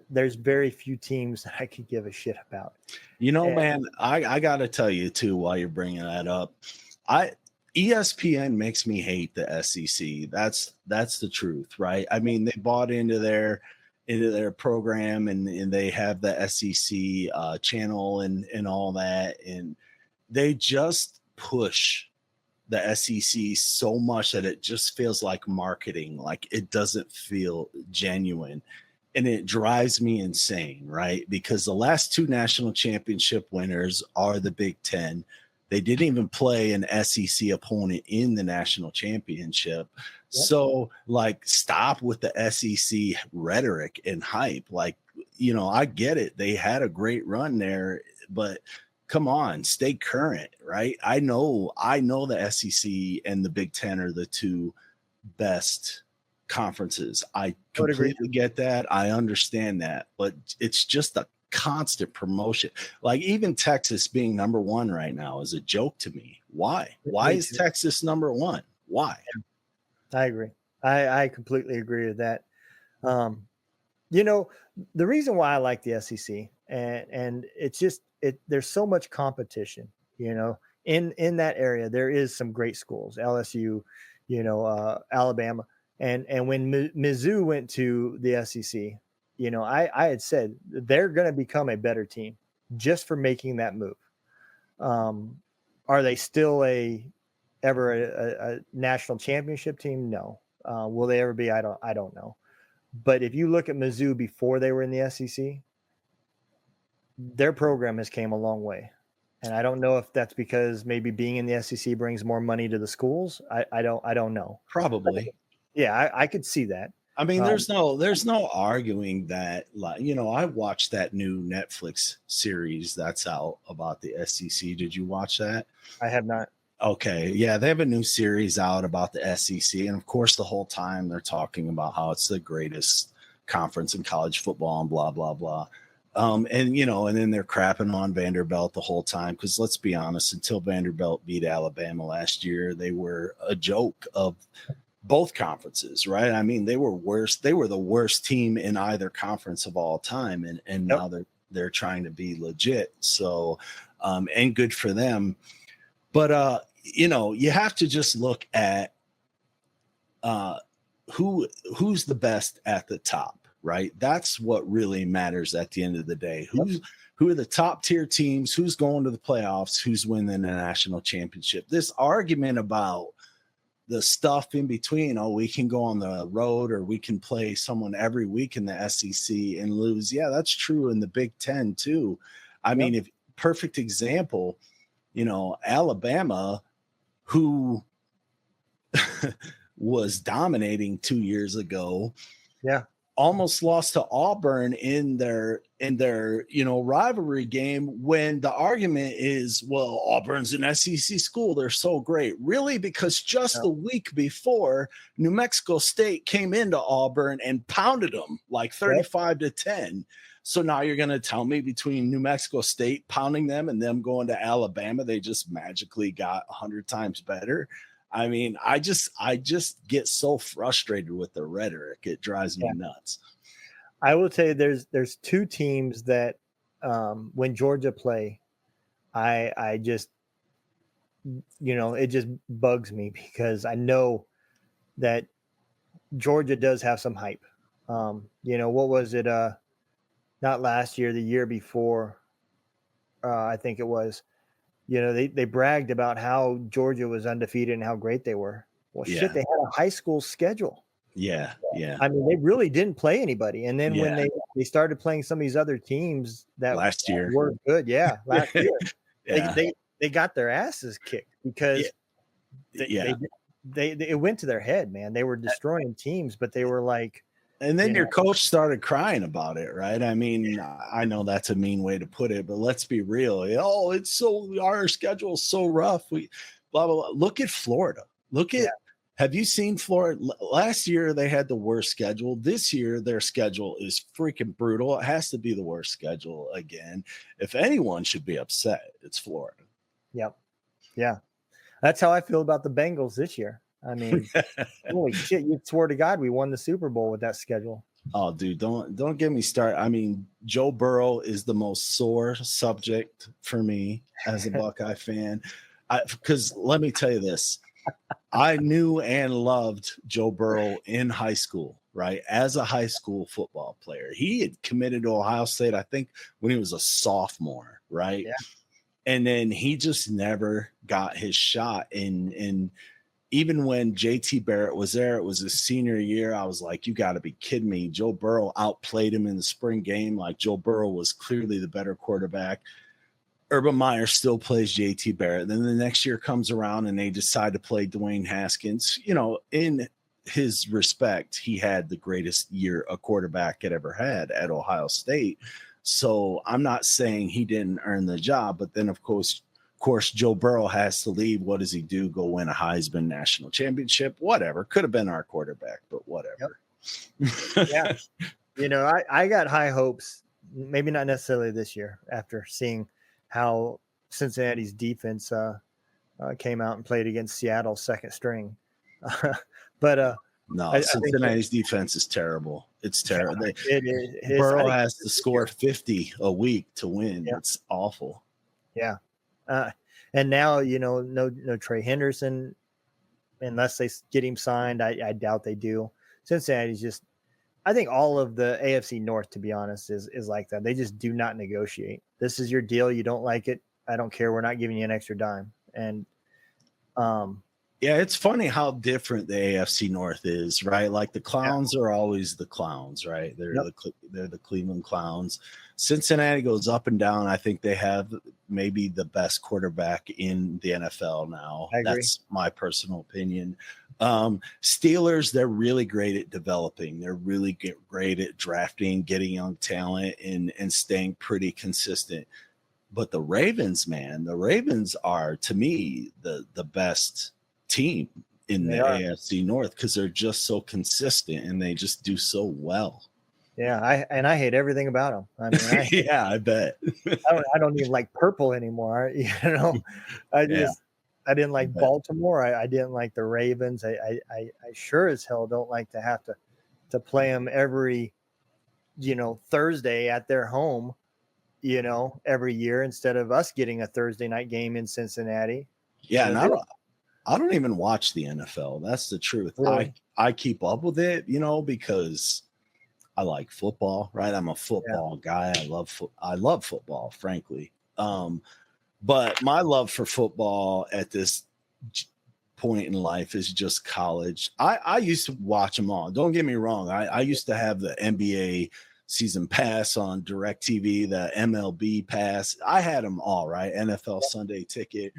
there's very few teams that I could give a shit about. Man, I got to tell you too, while you're bringing that up, ESPN makes me hate the SEC. That's the truth, right? I mean, they bought into their program, and they have the SEC channel and all that, and they just push the SEC so much that it just feels like marketing, like it doesn't feel genuine. and it drives me insane, right? Because the last two national championship winners are the Big Ten. They didn't even play an SEC opponent in the national championship. Yep. So, like, stop with the SEC rhetoric and hype. Like, you know, I get it. They had a great run there, but come on, stay current, right? I know the SEC and the Big Ten are the two best conferences. I completely get that. I understand that, but it's just a constant promotion. Like, even Texas being number one right now is a joke to me. Why is Texas number one? Why? I agree. I completely agree with that. You know, the reason why I like the SEC, and it's just there's so much competition, you know, in that area. There is some great schools, LSU, you know, Alabama. And when Mizzou went to the SEC, you know, I had said they're going to become a better team just for making that move. Are they still ever a national championship team? No. Will they ever be? I don't know. But if you look at Mizzou before they were in the SEC, their program has came a long way. And I don't know if that's because maybe being in the SEC brings more money to the schools. I don't know. Probably. Yeah, I could see that. I mean, there's no arguing that, like, you know, I watched that new Netflix series that's out about the SEC. Did you watch that? I have not. Okay. Yeah, they have a new series out about the SEC. And of course, the whole time they're talking about how it's the greatest conference in college football and blah, blah, blah. And, you know, and then they're crapping on Vanderbilt the whole time. Because let's be honest, until Vanderbilt beat Alabama last year, they were a joke of both conferences, right? I mean, they were worse. They were the worst team in either conference of all time. And now they're trying to be legit. So, and good for them. But, you know, you have to just look at who's the best at the top, right? That's what really matters at the end of the day. Who are the top tier teams? Who's going to the playoffs? Who's winning the national championship? This argument about the stuff in between, oh, we can go on the road or we can play someone every week in the SEC and lose. Yeah, that's true in the Big Ten too. I mean, if perfect example, you know, Alabama, who was dominating 2 years ago, almost lost to Auburn in their you know, rivalry game, when the argument is, well, Auburn's an SEC school, they're so great. Really? Because just the week before, New Mexico State came into Auburn and pounded them like 35-10. So now you're going to tell me between New Mexico State pounding them and them going to Alabama, they just magically got 100 times better? I mean, I just get so frustrated with the rhetoric. It drives me nuts. I will tell you, there's two teams that when Georgia play, I just, you know, it just bugs me because I know that Georgia does have some hype. You know, what was it? Not last year, the year before, I think it was. You know, they bragged about how Georgia was undefeated and how great they were. Well, shit, they had a high school schedule. Yeah. I mean, they really didn't play anybody. And then when they started playing some of these other teams that last year were good, last year, they got their asses kicked because it went to their head, man. They were destroying teams, but they were like. And then your coach started crying about it, right? I mean, I know that's a mean way to put it, but let's be real. Oh, it's so, our schedule is so rough. We blah, blah, blah. Look at Florida. Have you seen Florida? Last year, they had the worst schedule. This year, their schedule is freaking brutal. It has to be the worst schedule again. If anyone should be upset, it's Florida. Yep. Yeah. That's how I feel about the Bengals this year. I mean, holy shit, you swear to God we won the Super Bowl with that schedule. Oh, dude, don't get me started. I mean, Joe Burrow is the most sore subject for me as a Buckeye fan. Because let me tell you this. I knew and loved Joe Burrow in high school, right? As a high school football player. He had committed to Ohio State, I think, when he was a sophomore, right? Yeah. And then he just never got his shot. And even when JT Barrett was there, it was his senior year. I was like, you got to be kidding me. Joe Burrow outplayed him in the spring game. Like, Joe Burrow was clearly the better quarterback. Urban Meyer still plays JT Barrett. Then the next year comes around and they decide to play Dwayne Haskins. You know, in his respect, he had the greatest year a quarterback had ever had at Ohio State. So I'm not saying he didn't earn the job, but then of course, Joe Burrow has to leave. What does he do? Go win a Heisman National Championship? Whatever. Could have been our quarterback, but whatever. Yep. Yeah. You know, I got high hopes, maybe not necessarily this year, after seeing how Cincinnati's defense came out and played against Seattle's second string. But no, Cincinnati's defense is terrible. It's terrible. Yeah, Burrow has to score 50 a week to win. Yeah. It's awful. Yeah. And now, you know, no Trey Henderson, unless they get him signed. I doubt they do. Cincinnati's just, I think all of the AFC North, to be honest, is like that. They just do not negotiate. This is your deal. You don't like it, I don't care. We're not giving you an extra dime. And yeah, it's funny how different the AFC North is, right? Like the Clowns are always the Clowns, right? They're the Cleveland Clowns. Cincinnati goes up and down. I think they have maybe the best quarterback in the NFL now. That's my personal opinion. Steelers, they're really great at developing. They're really great at drafting, getting young talent, and staying pretty consistent. But the Ravens, man, the Ravens are, to me, the best team in the AFC North because they're just so consistent and they just do so well. Yeah, I hate everything about them. I mean, I bet. I don't even like purple anymore. You know, I didn't like Baltimore. I didn't like the Ravens. I sure as hell don't like to have to play them every, you know, Thursday at their home, you know, every year instead of us getting a Thursday night game in Cincinnati. Yeah, and I don't even watch the NFL. That's the truth. Really? I keep up with it, you know, because I like football, right? I'm a football guy. I love football, frankly. But my love for football at this point in life is just college. I used to watch them all. Don't get me wrong. I used to have the NBA season pass on DirecTV, the MLB pass. I had them all, right? NFL Sunday ticket.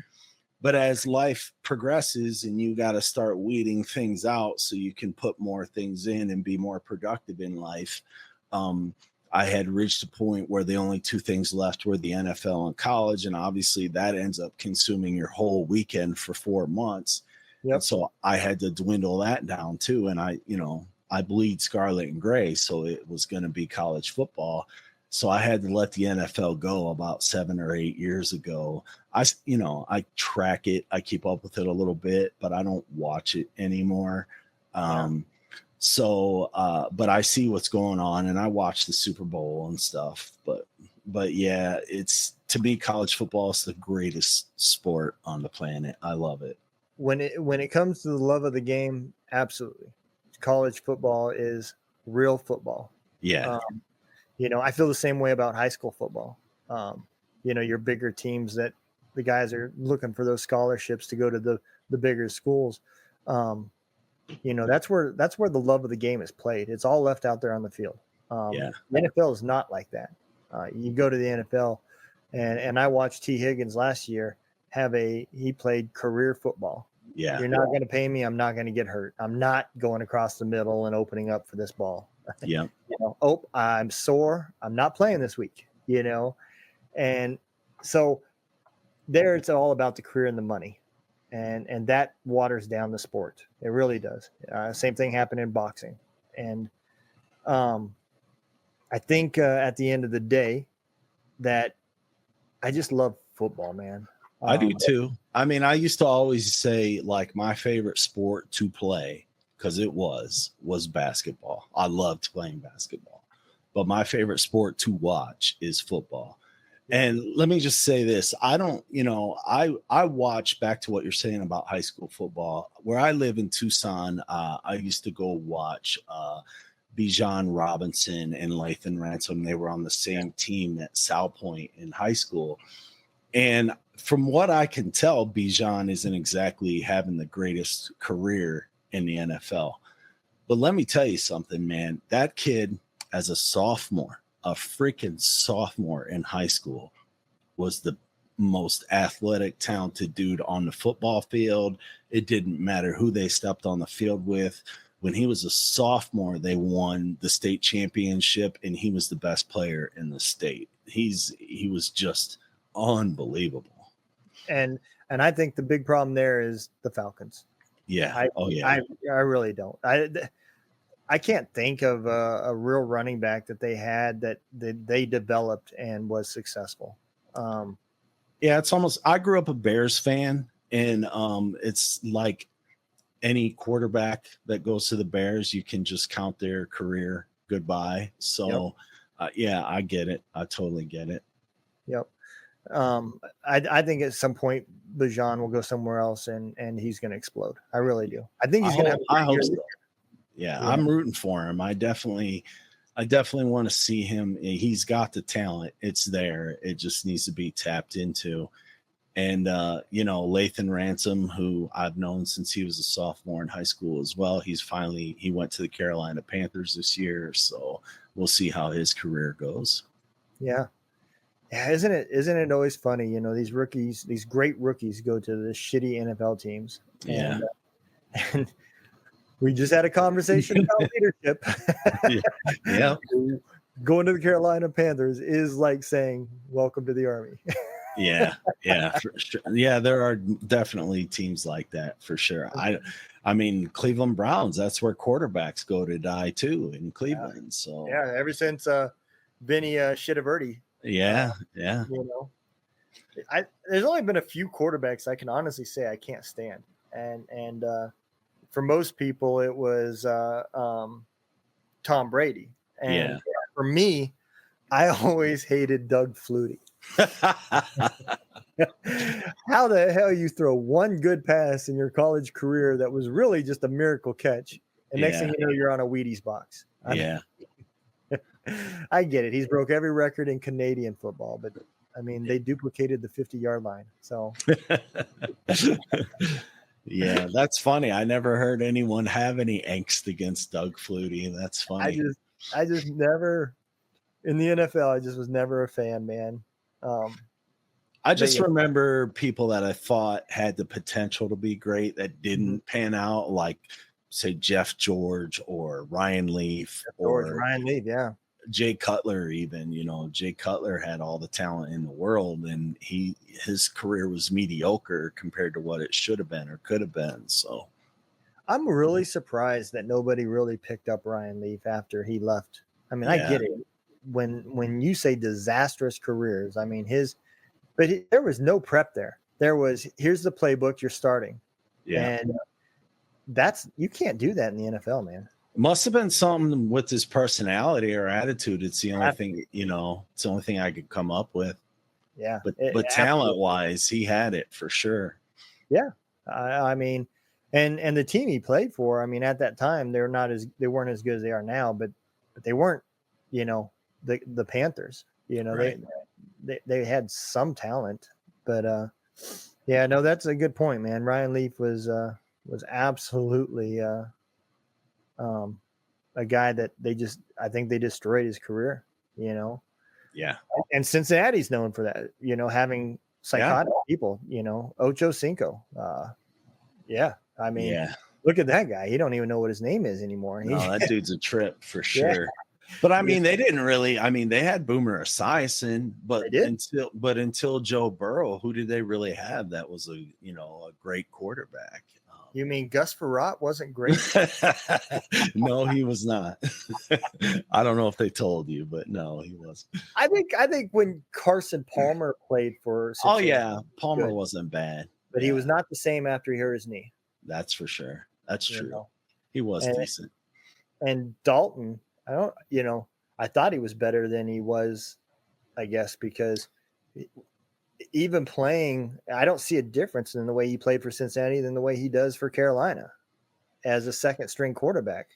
But as life progresses and you got to start weeding things out so you can put more things in and be more productive in life, I had reached a point where the only two things left were the NFL and college. And obviously that ends up consuming your whole weekend for 4 months. Yep. And so I had to dwindle that down too. And I bleed scarlet and gray. So it was going to be college football. So I had to let the NFL go about 7 or 8 years ago. I track it. I keep up with it a little bit, but I don't watch it anymore. But I see what's going on and I watch the Super Bowl and stuff. But yeah, it's, to me, college football is the greatest sport on the planet. I love it. When it comes to the love of the game, absolutely. College football is real football. Yeah. You know, I feel the same way about high school football. You know, your bigger teams that the guys are looking for those scholarships to go to the bigger schools. You know, that's where the love of the game is played. It's all left out there on the field. The NFL is not like that. You go to the NFL, and I watched T. Higgins last year he played career football. Yeah. You're not going to pay me. I'm not going to get hurt. I'm not going across the middle and opening up for this ball. Yeah. You know, oh, I'm sore. I'm not playing this week, you know? And so there it's all about the career and the money. And that waters down the sport. It really does. Same thing happened in boxing. And I think at the end of the day that I just love football, man. I do too. I mean, I used to always say like my favorite sport to play, because it was basketball. I loved playing basketball. But my favorite sport to watch is football. And let me just say this. I watch, back to what you're saying about high school football. Where I live in Tucson, I used to go watch Bijan Robinson and Lathan Ransom. They were on the same team at South Point in high school. And from what I can tell, Bijan isn't exactly having the greatest career in the NFL. But let me tell you something, man. That kid, as a sophomore, a freaking sophomore in high school, was the most athletic, talented dude on the football field. It didn't matter who they stepped on the field with. When he was a sophomore, they won the state championship, and he was the best player in the state. He was just unbelievable. And I think the big problem there is the Falcons. Yeah. I really don't. I can't think of a real running back that they had that they developed and was successful. Yeah, it's almost. I grew up a Bears fan, and it's like any quarterback that goes to the Bears, you can just count their career goodbye. So, yeah, I get it. I totally get it. Yep. I think at some point Bijan will go somewhere else and he's going to explode. I really do. I think he's going to have. I hope so. Yeah, I'm rooting for him. I definitely want to see him. He's got the talent. It's there. It just needs to be tapped into. And, Lathan Ransom, who I've known since he was a sophomore in high school as well. He went to the Carolina Panthers this year. So we'll see how his career goes. Yeah. Yeah. Isn't it always funny? These rookies, these great rookies go to the shitty NFL teams. Yeah. And we just had a conversation about leadership. Yeah. Going to the Carolina Panthers is like saying, welcome to the Army. Yeah, for sure. Yeah, there are definitely teams like that for sure. I mean, Cleveland Browns, that's where quarterbacks go to die too in Cleveland. Yeah. So yeah, ever since Vinny Shitaverty. Yeah. There's only been a few quarterbacks I can honestly say I can't stand. And for most people it was Tom Brady. And for me, I always hated Doug Flutie. How the hell you throw one good pass in your college career that was really just a miracle catch, and next thing you know you're on a Wheaties box? I get it. He's broke every record in Canadian football, but I mean they duplicated the 50-yard line. So yeah, that's funny. I never heard anyone have any angst against Doug Flutie. That's funny. I just never in the NFL. I just was never a fan, man. I just remember people that I thought had the potential to be great that didn't pan out, like say Jeff George or Ryan Leaf yeah. Jay Cutler. Even Jay Cutler had all the talent in the world, and his career was mediocre compared to what it should have been or could have been. So I'm really surprised that nobody really picked up Ryan Leaf after he left. I mean, I get it. When you say disastrous careers, I mean there was no prep there. There was, here's the playbook, you're starting. Yeah. And you can't do that in the NFL, man. It must have been something with his personality or attitude. It's the only thing, it's the only thing I could come up with. Yeah. But talent wise, he had it for sure. Yeah. I mean, and the team he played for, I mean, at that time, they weren't as good as they are now, but they weren't, the Panthers, right. They had some talent, but that's a good point, man. Ryan Leaf was absolutely a guy that I think they destroyed his career, Yeah. And Cincinnati's known for that, having psychotic people, Ocho Cinco. I mean, look at that guy. He don't even know what his name is anymore. No, that dude's a trip for sure. Yeah. But I mean, they didn't really. I mean, they had Boomer Esiason, but until Joe Burrow, who did they really have that was a great quarterback? You mean Gus Frerotte wasn't great? No, he was not. I don't know if they told you, but no, he wasn't. I think when Carson Palmer played for Cincinnati, Palmer wasn't bad, but he was not the same after he hurt his knee. That's for sure. That's true. He was decent. And Dalton. I thought he was better than he was, I guess, because even playing, I don't see a difference in the way he played for Cincinnati than the way he does for Carolina as a second string quarterback.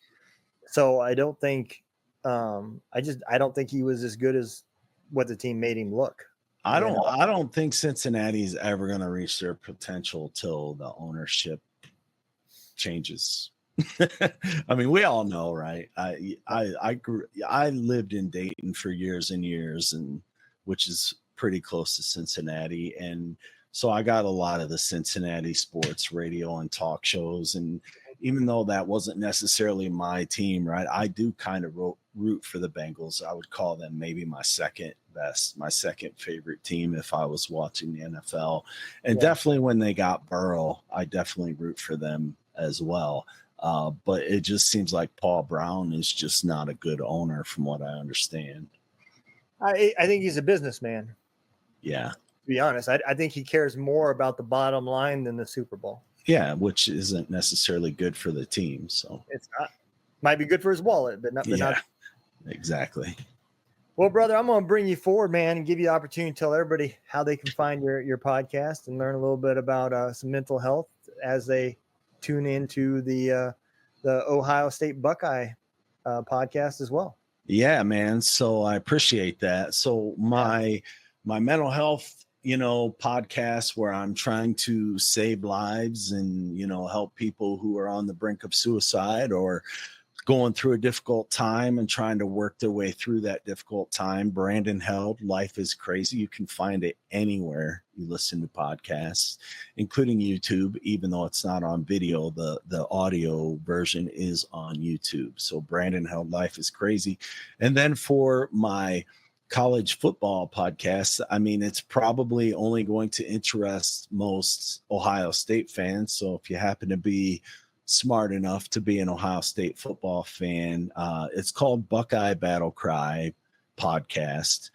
So I don't think, I don't think he was as good as what the team made him look. I don't think Cincinnati's ever going to reach their potential till the ownership changes. I mean, we all know, right? I lived in Dayton for years and years, and which is pretty close to Cincinnati, and so I got a lot of the Cincinnati sports radio and talk shows. And even though that wasn't necessarily my team, right, I do kind of root for the Bengals. I would call them maybe my second favorite team if I was watching the NFL. And definitely when they got Burrow, I definitely root for them as well. But it just seems like Paul Brown is just not a good owner from what I understand. I think he's a businessman. Yeah. To be honest, I think he cares more about the bottom line than the Super Bowl. Yeah, which isn't necessarily good for the team. So it's not. Might be good for his wallet, but not. Exactly. Well, brother, I'm going to bring you forward, man, and give you the opportunity to tell everybody how they can find your podcast and learn a little bit about some mental health as they tune into the Ohio State Buckeye podcast as well. Yeah, man. So I appreciate that. So my mental health, podcast where I'm trying to save lives and, help people who are on the brink of suicide or going through a difficult time and trying to work their way through that difficult time. Brandon Held, Life is Crazy. You can find it anywhere you listen to podcasts, including YouTube, even though it's not on video, the audio version is on YouTube. So Brandon Held, Life is Crazy. And then for my college football podcast, I mean, it's probably only going to interest most Ohio State fans. So if you happen to be smart enough to be an Ohio State football fan, it's called Buckeye Battle Cry podcast.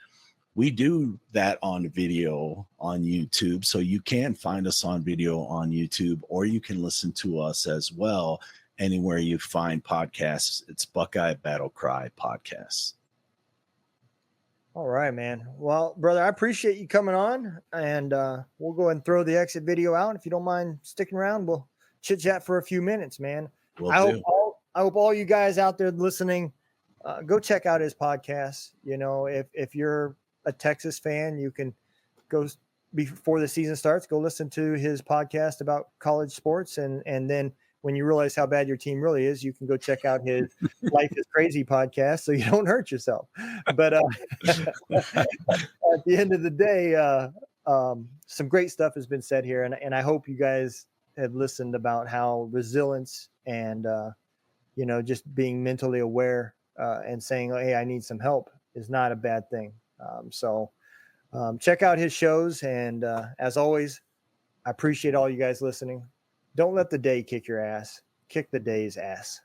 We do that on video on YouTube. So you can find us on video on YouTube, or you can listen to us as well anywhere you find podcasts. It's Buckeye Battle Cry podcast. All right, man. Well, brother, I appreciate you coming on, and we'll go ahead and throw the exit video out. If you don't mind sticking around, we'll chit chat for a few minutes, man. I hope all you guys out there listening, go check out his podcast. If you're a Texas fan, you can go before the season starts, go listen to his podcast about college sports. And then when you realize how bad your team really is, you can go check out his Life is Crazy podcast so you don't hurt yourself. But at the end of the day, some great stuff has been said here. And I hope you guys have listened about how resilience and, just being mentally aware and saying, hey, I need some help is not a bad thing. So check out his shows. And as always, I appreciate all you guys listening. Don't let the day kick your ass. Kick the day's ass.